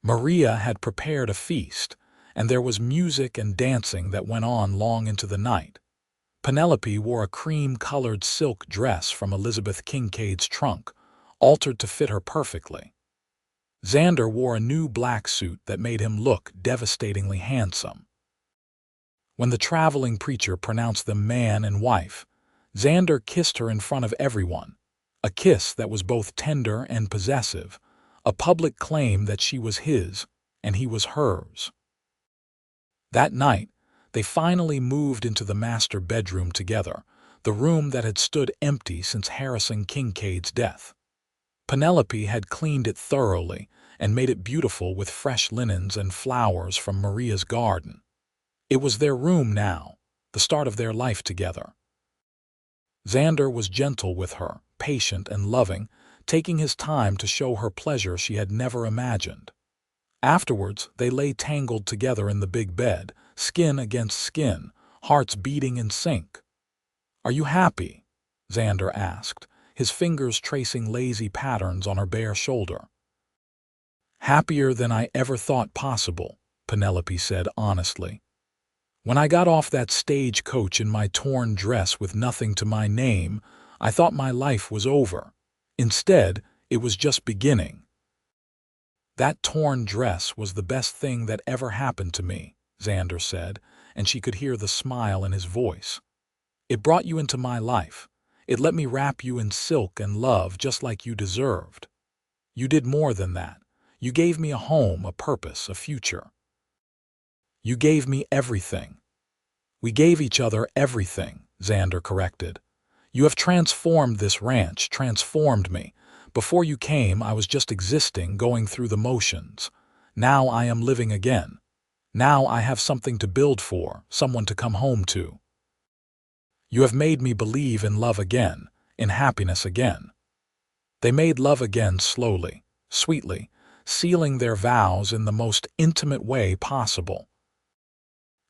Maria had prepared a feast, and there was music and dancing that went on long into the night. Penelope wore a cream-colored silk dress from Elizabeth Kincaid's trunk, altered to fit her perfectly. Xander wore a new black suit that made him look devastatingly handsome. When the traveling preacher pronounced them man and wife, Xander kissed her in front of everyone, a kiss that was both tender and possessive, a public claim that she was his and he was hers. That night, they finally moved into the master bedroom together, the room that had stood empty since Harrison Kincaid's death. Penelope had cleaned it thoroughly and made it beautiful with fresh linens and flowers from Maria's garden. It was their room now, the start of their life together. Xander was gentle with her, patient and loving, taking his time to show her pleasure she had never imagined. Afterwards, they lay tangled together in the big bed, skin against skin, hearts beating in sync. "Are you happy?" Xander asked, his fingers tracing lazy patterns on her bare shoulder. "Happier than I ever thought possible," Penelope said honestly. "When I got off that stagecoach in my torn dress with nothing to my name, I thought my life was over. Instead, it was just beginning." "That torn dress was the best thing that ever happened to me," Xander said, and she could hear the smile in his voice. "It brought you into my life. It let me wrap you in silk and love just like you deserved. You did more than that. You gave me a home, a purpose, a future. You gave me everything." "We gave each other everything," Xander corrected. You have transformed this ranch, transformed me. Before you came, I was just existing, going through the motions. Now I am living again. Now I have something to build for, someone to come home to. You have made me believe in love again, in happiness again." They made love again slowly, sweetly, sealing their vows in the most intimate way possible.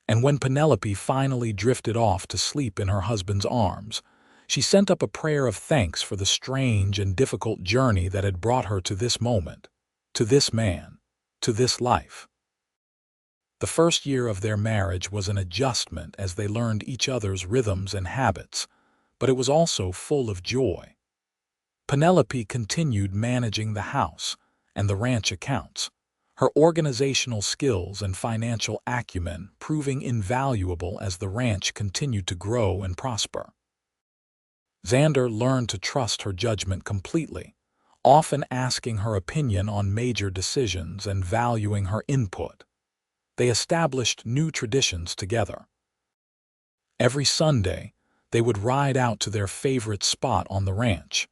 And when Penelope finally drifted off to sleep in her husband's arms, she sent up a prayer of thanks for the strange and difficult journey that had brought her to this moment, to this man, to this life. The first year of their marriage was an adjustment as they learned each other's rhythms and habits, but it was also full of joy. Penelope continued managing the house and the ranch accounts, her organizational skills and financial acumen proving invaluable as the ranch continued to grow and prosper. Xander learned to trust her judgment completely, often asking her opinion on major decisions and valuing her input. They established new traditions together. Every Sunday, they would ride out to their favorite spot on the ranch,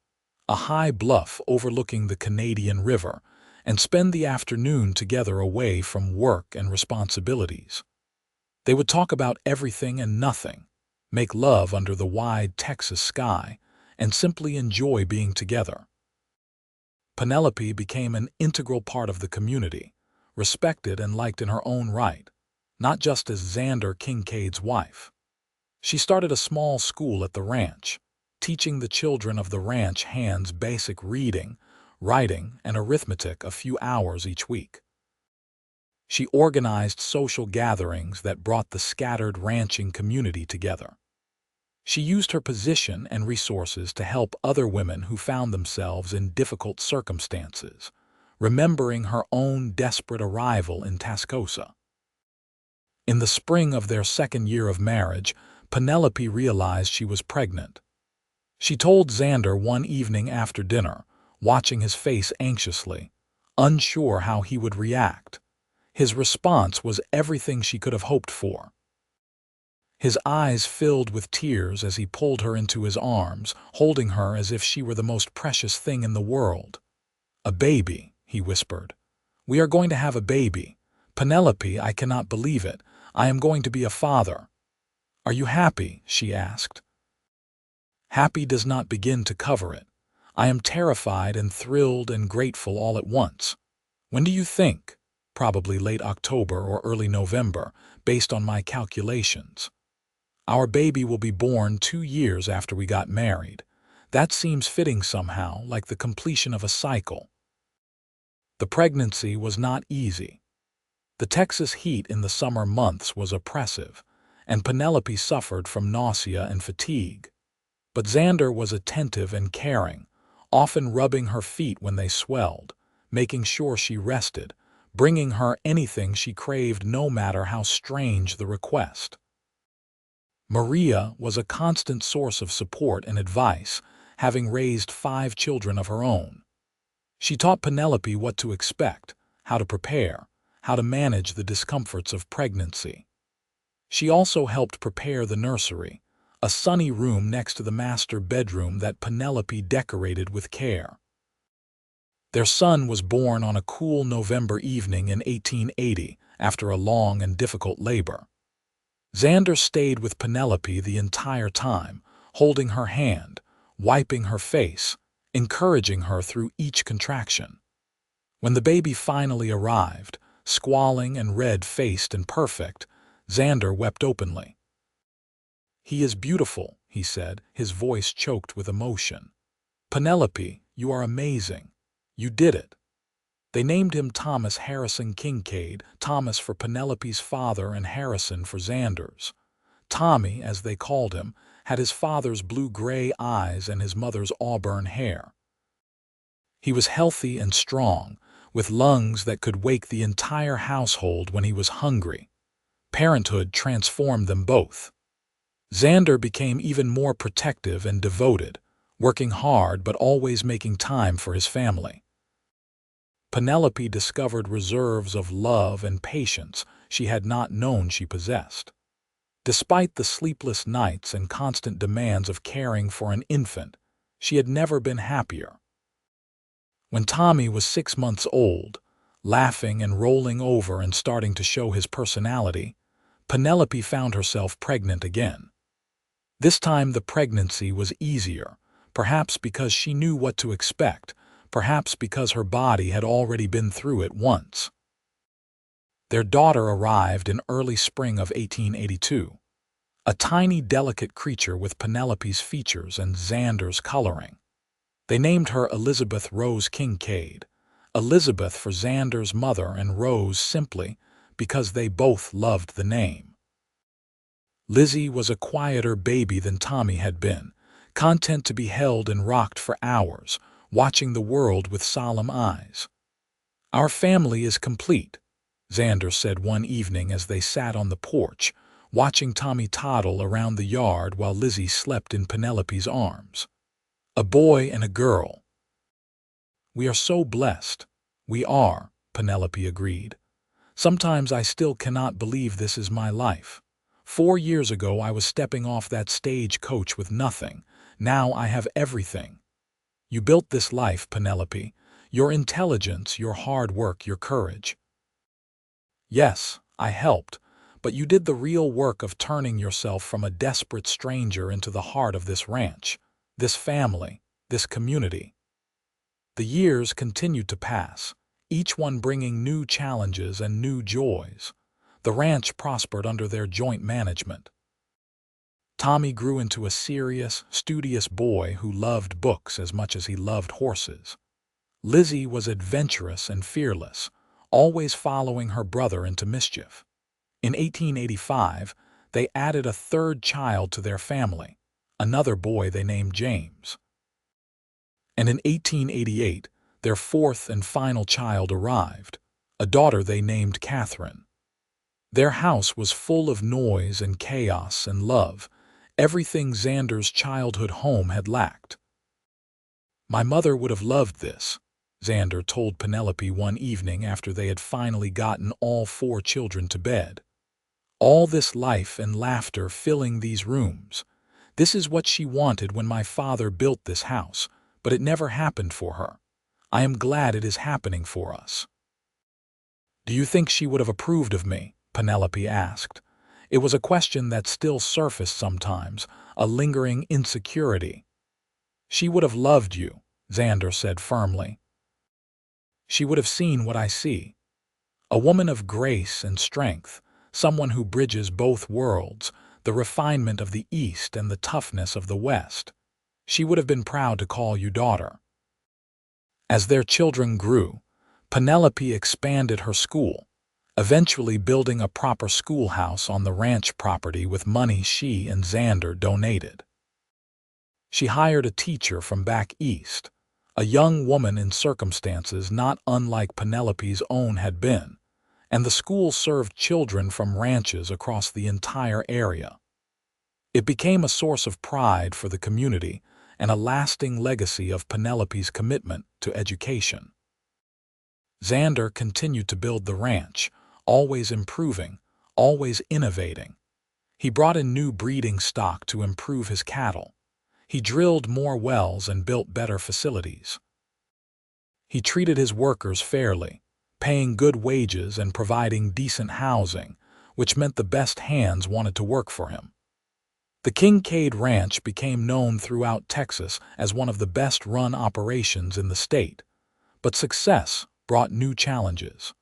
a high bluff overlooking the Canadian River, and spend the afternoon together away from work and responsibilities. They would talk about everything and nothing, make love under the wide Texas sky, and simply enjoy being together. Penelope became an integral part of the community, respected and liked in her own right, not just as Xander Kincaid's wife. She started a small school at the ranch, teaching the children of the ranch hands basic reading, writing, and arithmetic a few hours each week. She organized social gatherings that brought the scattered ranching community together. She used her position and resources to help other women who found themselves in difficult circumstances, remembering her own desperate arrival in Tascosa. In the spring of their second year of marriage, Penelope realized she was pregnant. She told Xander one evening after dinner, watching his face anxiously, unsure how he would react. His response was everything she could have hoped for. His eyes filled with tears as he pulled her into his arms, holding her as if she were the most precious thing in the world. "A baby," he whispered. "We are going to have a baby. Penelope, I cannot believe it. I am going to be a father." "Are you happy?" she asked. Happy does not begin to cover it. I am terrified and thrilled and grateful all at once. When do you think? Probably late October or early November, based on my calculations. Our baby will be born 2 years after we got married. That seems fitting somehow, like the completion of a cycle. The pregnancy was not easy. The Texas heat in the summer months was oppressive, and Penelope suffered from nausea and fatigue. But Xander was attentive and caring, often rubbing her feet when they swelled, making sure she rested, bringing her anything she craved no matter how strange the request. Maria was a constant source of support and advice, having raised 5 children of her own. She taught Penelope what to expect, how to prepare, how to manage the discomforts of pregnancy. She also helped prepare the nursery, a sunny room next to the master bedroom that Penelope decorated with care. Their son was born on a cool November evening in 1880 after a long and difficult labor. Xander stayed with Penelope the entire time, holding her hand, wiping her face, encouraging her through each contraction. When the baby finally arrived, squalling and red-faced and perfect, Xander wept openly. "He is beautiful," he said, his voice choked with emotion. "Penelope, you are amazing. You did it." They named him Thomas Harrison Kincaid, Thomas for Penelope's father and Harrison for Xander's. Tommy, as they called him, had his father's blue-gray eyes and his mother's auburn hair. He was healthy and strong, with lungs that could wake the entire household when he was hungry. Parenthood transformed them both. Xander became even more protective and devoted, working hard but always making time for his family. Penelope discovered reserves of love and patience she had not known she possessed. Despite the sleepless nights and constant demands of caring for an infant, she had never been happier. When Tommy was 6 months old, laughing and rolling over and starting to show his personality, Penelope found herself pregnant again. This time the pregnancy was easier, perhaps because she knew what to expect, perhaps because her body had already been through it once. Their daughter arrived in early spring of 1882, a tiny, delicate creature with Penelope's features and Xander's coloring. They named her Elizabeth Rose Kincaid, Elizabeth for Xander's mother and Rose simply because they both loved the name. Lizzie was a quieter baby than Tommy had been, content to be held and rocked for hours, watching the world with solemn eyes. "Our family is complete," Xander said one evening as they sat on the porch, watching Tommy toddle around the yard while Lizzie slept in Penelope's arms. "A boy and a girl." "We are so blessed." "We are," Penelope agreed. "Sometimes I still cannot believe this is my life. 4 years ago I was stepping off that stagecoach with nothing. Now I have everything." "You built this life, Penelope. Your intelligence, your hard work, your courage." "Yes, I helped, but you did the real work of turning yourself from a desperate stranger into the heart of this ranch, this family, this community." The years continued to pass, each one bringing new challenges and new joys. The ranch prospered under their joint management. Tommy grew into a serious, studious boy who loved books as much as he loved horses. Lizzie was adventurous and fearless, always following her brother into mischief. In 1885, they added a third child to their family, another boy they named James. And in 1888, their fourth and final child arrived, a daughter they named Catherine. Their house was full of noise and chaos and love, everything Xander's childhood home had lacked. "My mother would have loved this," Xander told Penelope one evening after they had finally gotten all 4 children to bed. "All this life and laughter filling these rooms. This is what she wanted when my father built this house, but it never happened for her. I am glad it is happening for us." "Do you think she would have approved of me?" Penelope asked. It was a question that still surfaced sometimes, a lingering insecurity. "She would have loved you," Xander said firmly. "She would have seen what I see. A woman of grace and strength, someone who bridges both worlds, the refinement of the East and the toughness of the West. She would have been proud to call you daughter." As their children grew, Penelope expanded her school, eventually building a proper schoolhouse on the ranch property with money she and Xander donated. She hired a teacher from back east, a young woman in circumstances not unlike Penelope's own had been, and the school served children from ranches across the entire area. It became a source of pride for the community and a lasting legacy of Penelope's commitment to education. Xander continued to build the ranch, always improving, always innovating. He brought in new breeding stock to improve his cattle. He drilled more wells and built better facilities. He treated his workers fairly, paying good wages and providing decent housing, which meant the best hands wanted to work for him. The Kincaid Ranch became known throughout Texas as one of the best-run operations in the state, but success brought new challenges.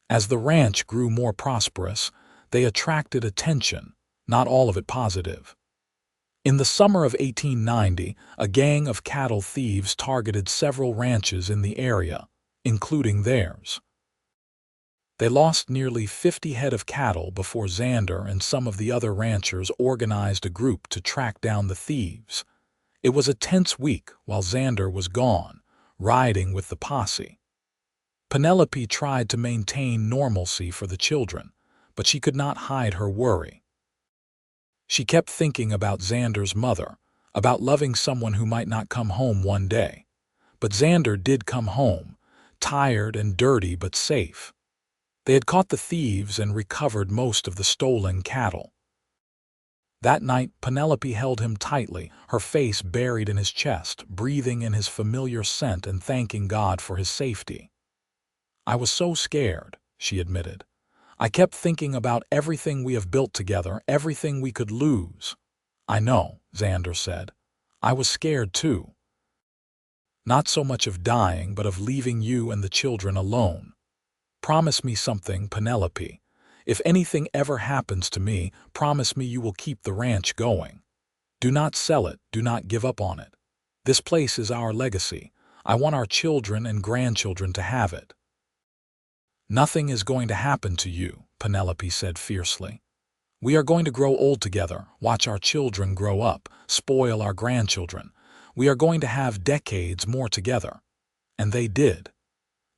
As the ranch grew more prosperous, they attracted attention, not all of it positive. In the summer of 1890, a gang of cattle thieves targeted several ranches in the area, including theirs. They lost nearly 50 head of cattle before Xander and some of the other ranchers organized a group to track down the thieves. It was a tense week while Xander was gone, riding with the posse. Penelope tried to maintain normalcy for the children, but she could not hide her worry. She kept thinking about Xander's mother, about loving someone who might not come home one day. But Xander did come home, tired and dirty but safe. They had caught the thieves and recovered most of the stolen cattle. That night, Penelope held him tightly, her face buried in his chest, breathing in his familiar scent and thanking God for his safety. "I was so scared," she admitted. "I kept thinking about everything we have built together, everything we could lose." "I know," Xander said. "I was scared too. Not so much of dying, but of leaving you and the children alone. Promise me something, Penelope. If anything ever happens to me, promise me you will keep the ranch going. Do not sell it, do not give up on it. This place is our legacy. I want our children and grandchildren to have it." "Nothing is going to happen to you," Penelope said fiercely. "We are going to grow old together, watch our children grow up, spoil our grandchildren. We are going to have decades more together." And they did.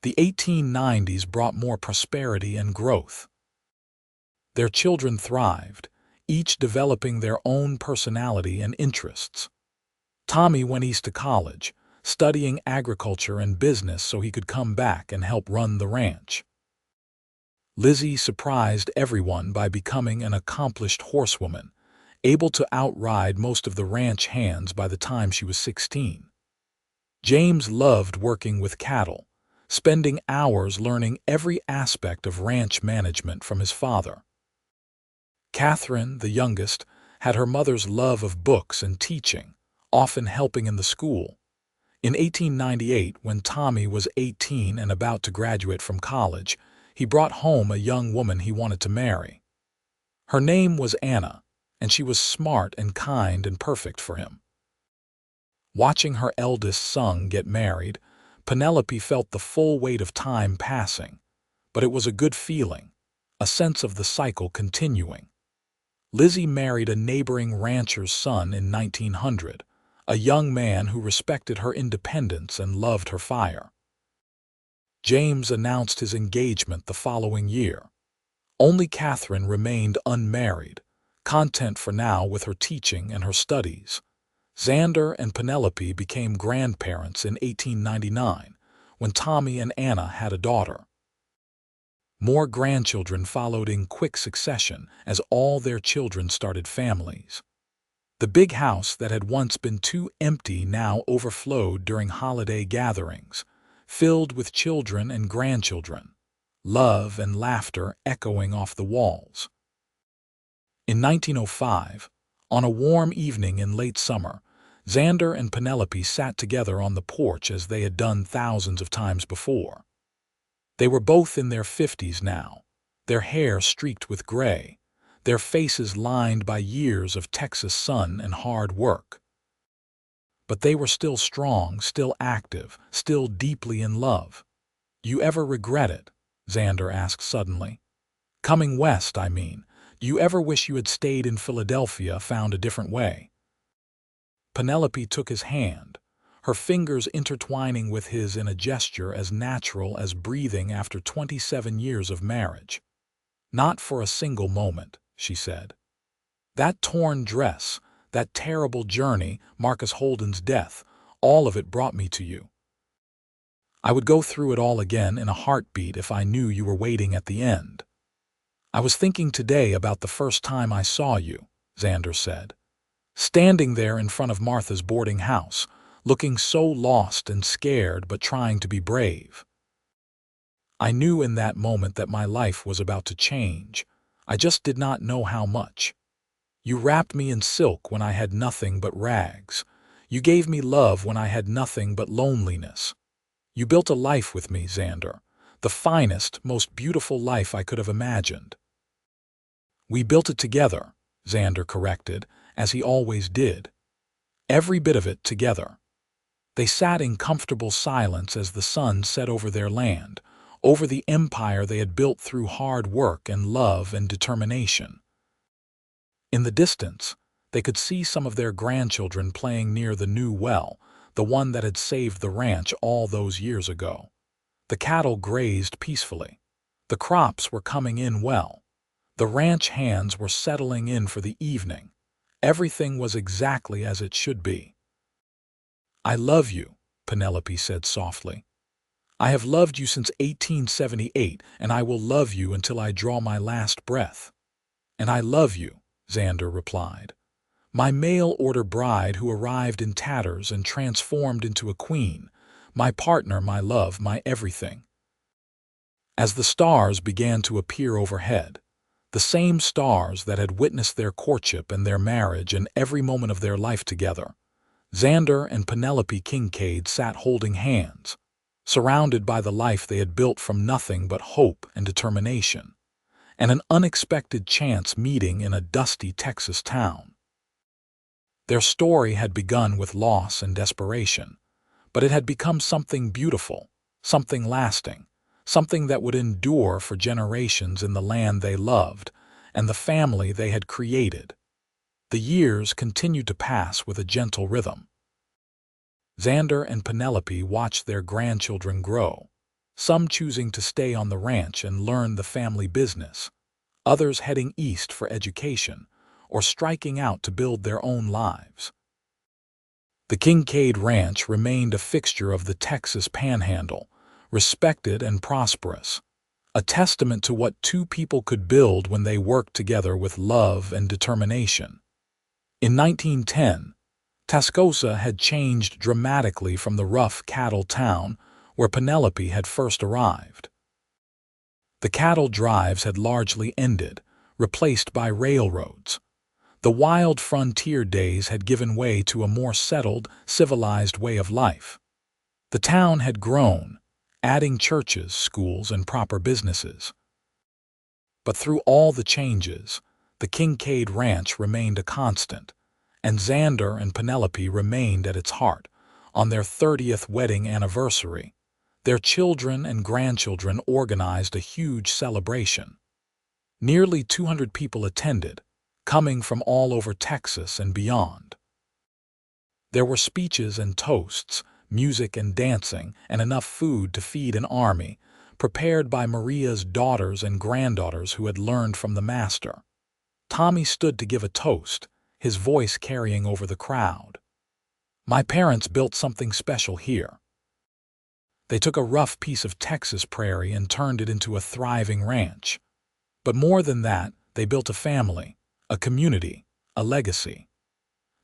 The 1890s brought more prosperity and growth. Their children thrived, each developing their own personality and interests. Tommy went east to college, studying agriculture and business so he could come back and help run the ranch. Lizzie surprised everyone by becoming an accomplished horsewoman, able to outride most of the ranch hands by the time she was 16. James loved working with cattle, spending hours learning every aspect of ranch management from his father. Catherine, the youngest, had her mother's love of books and teaching, often helping in the school. In 1898, when Tommy was 18 and about to graduate from college, he brought home a young woman he wanted to marry. Her name was Anna, and she was smart and kind and perfect for him. Watching her eldest son get married, Penelope felt the full weight of time passing, but it was a good feeling, a sense of the cycle continuing. Lizzie married a neighboring rancher's son in 1900, a young man who respected her independence and loved her fire. James announced his engagement the following year. Only Catherine remained unmarried, content for now with her teaching and her studies. Xander and Penelope became grandparents in 1899, when Tommy and Anna had a daughter. More grandchildren followed in quick succession as all their children started families. The big house that had once been too empty now overflowed during holiday gatherings, filled with children and grandchildren, love and laughter echoing off the walls. In 1905, on a warm evening in late summer, Xander and Penelope sat together on the porch as they had done thousands of times before. They were both in their 50s now, their hair streaked with gray, their faces lined by years of Texas sun and hard work. But they were still strong, still active, still deeply in love. "You ever regret it?" Xander asked suddenly. "Coming west, I mean. Do you ever wish you had stayed in Philadelphia, found a different way?" Penelope took his hand, her fingers intertwining with his in a gesture as natural as breathing after 27 years of marriage. "Not for a single moment," she said. "That torn dress, that terrible journey, Marcus Holden's death, all of it brought me to you. I would go through it all again in a heartbeat if I knew you were waiting at the end." "I was thinking today about the first time I saw you," Xander said. "Standing there in front of Martha's boarding house, looking so lost and scared but trying to be brave. I knew in that moment that my life was about to change. I just did not know how much. You wrapped me in silk when I had nothing but rags. You gave me love when I had nothing but loneliness. You built a life with me, Xander, the finest, most beautiful life I could have imagined." "We built it together," Xander corrected, as he always did. "Every bit of it together." They sat in comfortable silence as the sun set over their land, over the empire they had built through hard work and love and determination. In the distance, they could see some of their grandchildren playing near the new well, the one that had saved the ranch all those years ago. The cattle grazed peacefully. The crops were coming in well. The ranch hands were settling in for the evening. Everything was exactly as it should be. "I love you," Penelope said softly. I have loved you since 1878, and I will love you until I draw my last breath." "And I love you," Xander replied. "My mail-order bride who arrived in tatters and transformed into a queen, my partner, my love, my everything." As the stars began to appear overhead, the same stars that had witnessed their courtship and their marriage and every moment of their life together, Xander and Penelope Kincaid sat holding hands, surrounded by the life they had built from nothing but hope and determination, and an unexpected chance meeting in a dusty Texas town. Their story had begun with loss and desperation, but it had become something beautiful, something lasting, something that would endure for generations in the land they loved and the family they had created. The years continued to pass with a gentle rhythm. Xander and Penelope watched their grandchildren grow, some choosing to stay on the ranch and learn the family business, others heading east for education or striking out to build their own lives. The Kincaid Ranch remained a fixture of the Texas Panhandle, respected and prosperous, a testament to what two people could build when they worked together with love and determination. In 1910, Tascosa had changed dramatically from the rough cattle town where Penelope had first arrived. The cattle drives had largely ended, replaced by railroads. The wild frontier days had given way to a more settled, civilized way of life. The town had grown, adding churches, schools, and proper businesses. But through all the changes, the Kincaid Ranch remained a constant, and Xander and Penelope remained at its heart. On their 30th wedding anniversary, their children and grandchildren organized a huge celebration. Nearly 200 people attended, coming from all over Texas and beyond. There were speeches and toasts, music and dancing, and enough food to feed an army, prepared by Maria's daughters and granddaughters who had learned from the master. Tommy stood to give a toast, his voice carrying over the crowd. "My parents built something special here. They took a rough piece of Texas prairie and turned it into a thriving ranch. But more than that, they built a family, a community, a legacy.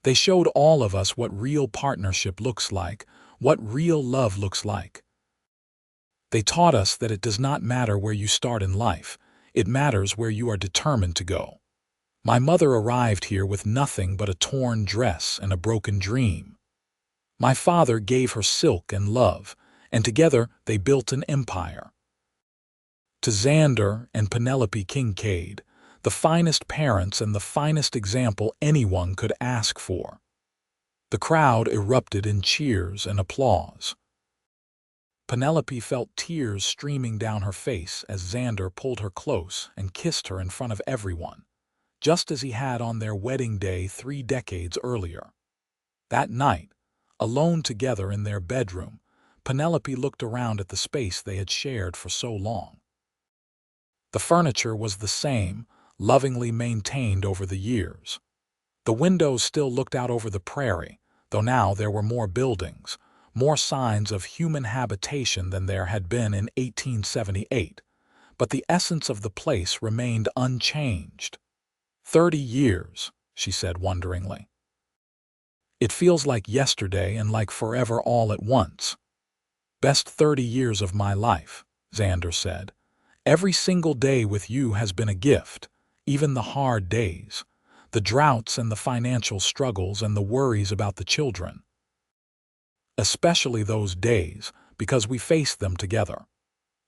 They showed all of us what real partnership looks like, what real love looks like. They taught us that it does not matter where you start in life, it matters where you are determined to go. My mother arrived here with nothing but a torn dress and a broken dream. My father gave her silk and love, and together they built an empire." To Xander and Penelope Kincaid, the finest parents and the finest example anyone could ask for. The crowd erupted in cheers and applause. Penelope felt tears streaming down her face as Xander pulled her close and kissed her in front of everyone, just as he had on their wedding day 3 decades earlier. That night, alone together in their bedroom, Penelope looked around at the space they had shared for so long. The furniture was the same, lovingly maintained over the years. The windows still looked out over the prairie, though now there were more buildings, more signs of human habitation than there had been in 1878, but the essence of the place remained unchanged. 30 years, she said wonderingly. It feels like yesterday and like forever all at once. Best 30 years of my life, Xander said. Every single day with you has been a gift, even the hard days, the droughts and the financial struggles and the worries about the children. Especially those days, because we faced them together.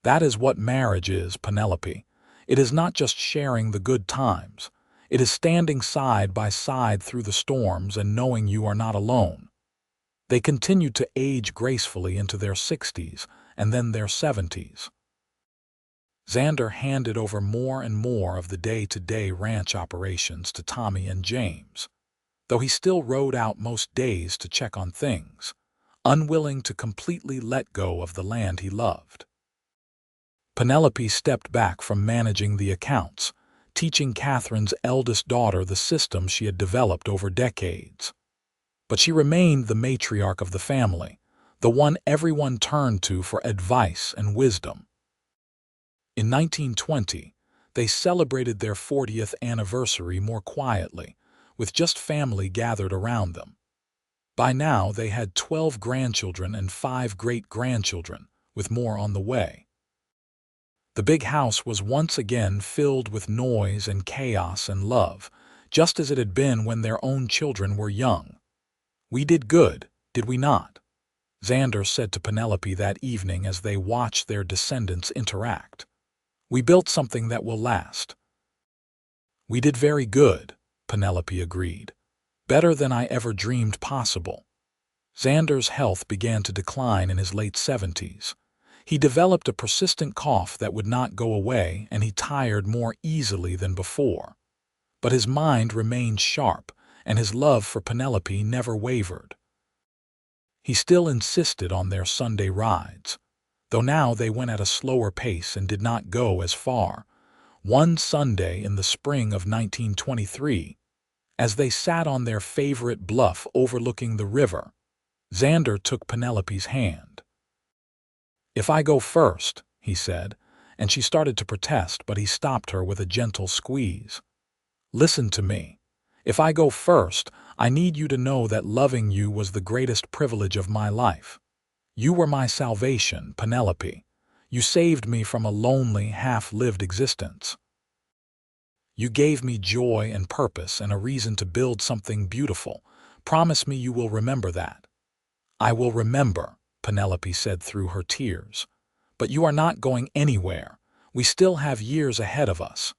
That is what marriage is, Penelope. It is not just sharing the good times. It is standing side by side through the storms and knowing you are not alone. They continued to age gracefully into their 60s and then their 70s. Xander handed over more and more of the day-to-day ranch operations to Tommy and James, though he still rode out most days to check on things, unwilling to completely let go of the land he loved. Penelope stepped back from managing the accounts, teaching Catherine's eldest daughter the system she had developed over decades. But she remained the matriarch of the family, the one everyone turned to for advice and wisdom. In 1920, they celebrated their 40th anniversary more quietly, with just family gathered around them. By now, they had 12 grandchildren and 5 great-grandchildren, with more on the way. The big house was once again filled with noise and chaos and love, just as it had been when their own children were young. "We did good, did we not?" Xander said to Penelope that evening as they watched their descendants interact. "We built something that will last." "We did very good," Penelope agreed. "Better than I ever dreamed possible." Xander's health began to decline in his late 70s. He developed a persistent cough that would not go away, and he tired more easily than before. But his mind remained sharp, and his love for Penelope never wavered. He still insisted on their Sunday rides, though now they went at a slower pace and did not go as far. One Sunday in the spring of 1923, as they sat on their favorite bluff overlooking the river, Xander took Penelope's hand. "If I go first," he said, and she started to protest, but he stopped her with a gentle squeeze. "Listen to me. If I go first, I need you to know that loving you was the greatest privilege of my life. You were my salvation, Penelope. You saved me from a lonely, half-lived existence. You gave me joy and purpose and a reason to build something beautiful. Promise me you will remember that." "I will remember," Penelope said through her tears. "But you are not going anywhere. We still have years ahead of us."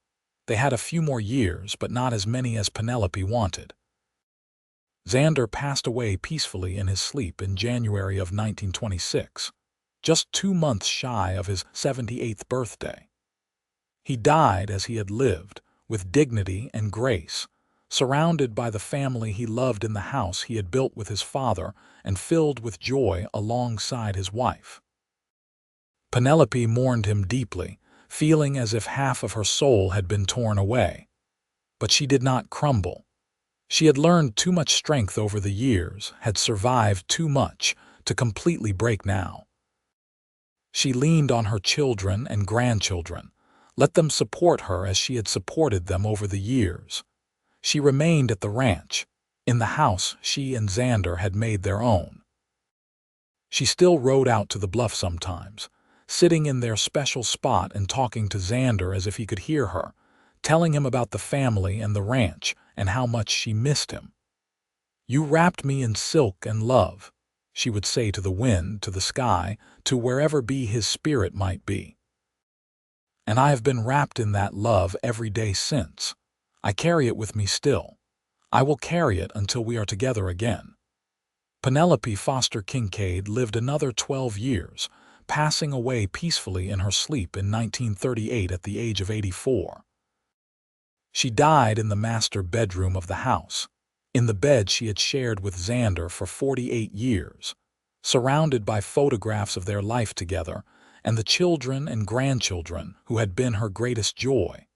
They had a few more years, but not as many as Penelope wanted. Xander passed away peacefully in his sleep in January of 1926, just 2 months shy of his 78th birthday. He died as he had lived, with dignity and grace, surrounded by the family he loved in the house he had built with his father and filled with joy alongside his wife. Penelope mourned him deeply, feeling as if half of her soul had been torn away. But she did not crumble. She had learned too much strength over the years, had survived too much to completely break now. She leaned on her children and grandchildren, let them support her as she had supported them over the years. She remained at the ranch, in the house she and Xander had made their own. She still rode out to the bluff sometimes, sitting in their special spot and talking to Xander as if he could hear her, telling him about the family and the ranch and how much she missed him. "You wrapped me in silk and love," she would say to the wind, to the sky, to wherever be his spirit might be. "And I have been wrapped in that love every day since. I carry it with me still. I will carry it until we are together again." Penelope Foster Kincaid lived another 12 years, passing away peacefully in her sleep in 1938 at the age of 84. She died in the master bedroom of the house, in the bed she had shared with Xander for 48 years, surrounded by photographs of their life together and the children and grandchildren who had been her greatest joy.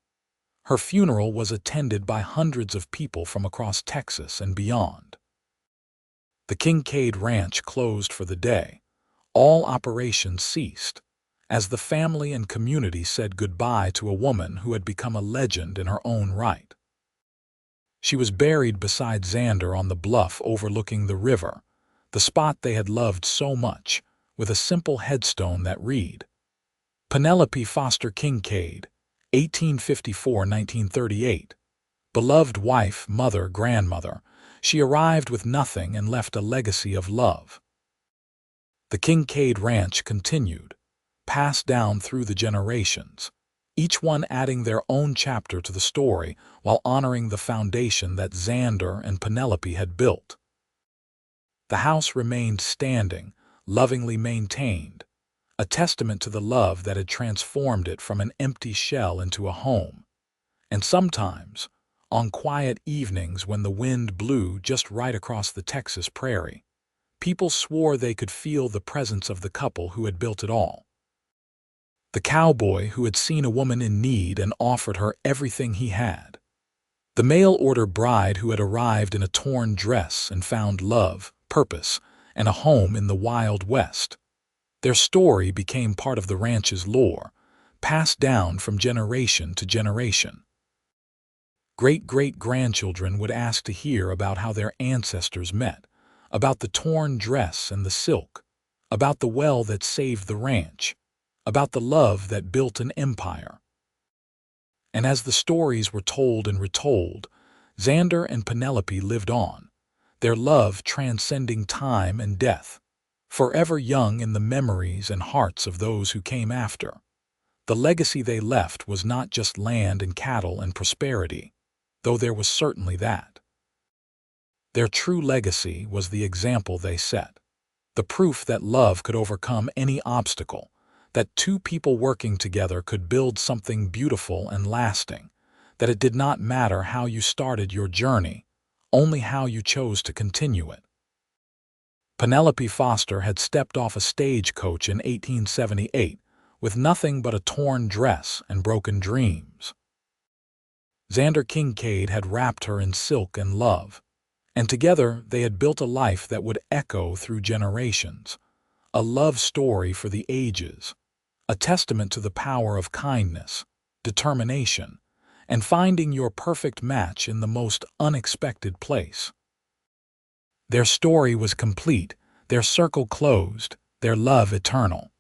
Her funeral was attended by hundreds of people from across Texas and beyond. The Kincaid Ranch closed for the day. All operations ceased, as the family and community said goodbye to a woman who had become a legend in her own right. She was buried beside Xander on the bluff overlooking the river, the spot they had loved so much, with a simple headstone that read, "Penelope Foster Kincaid, 1854–1938. Beloved wife, mother, grandmother, she arrived with nothing and left a legacy of love." The Kincaid Ranch continued, passed down through the generations, each one adding their own chapter to the story while honoring the foundation that Xander and Penelope had built. The house remained standing, lovingly maintained, a testament to the love that had transformed it from an empty shell into a home. And sometimes, on quiet evenings when the wind blew just right across the Texas prairie, people swore they could feel the presence of the couple who had built it all. The cowboy who had seen a woman in need and offered her everything he had. The mail-order bride who had arrived in a torn dress and found love, purpose, and a home in the Wild West. Their story became part of the ranch's lore, passed down from generation to generation. Great-great-grandchildren would ask to hear about how their ancestors met, about the torn dress and the silk, about the well that saved the ranch, about the love that built an empire. And as the stories were told and retold, Xander and Penelope lived on, their love transcending time and death, forever young in the memories and hearts of those who came after. The legacy they left was not just land and cattle and prosperity, though there was certainly that. Their true legacy was the example they set, the proof that love could overcome any obstacle, that two people working together could build something beautiful and lasting, that it did not matter how you started your journey, only how you chose to continue it. Penelope Foster had stepped off a stagecoach in 1878 with nothing but a torn dress and broken dreams. Xander Kincaid had wrapped her in silk and love, and together they had built a life that would echo through generations, a love story for the ages, a testament to the power of kindness, determination, and finding your perfect match in the most unexpected place. Their story was complete, their circle closed, their love eternal.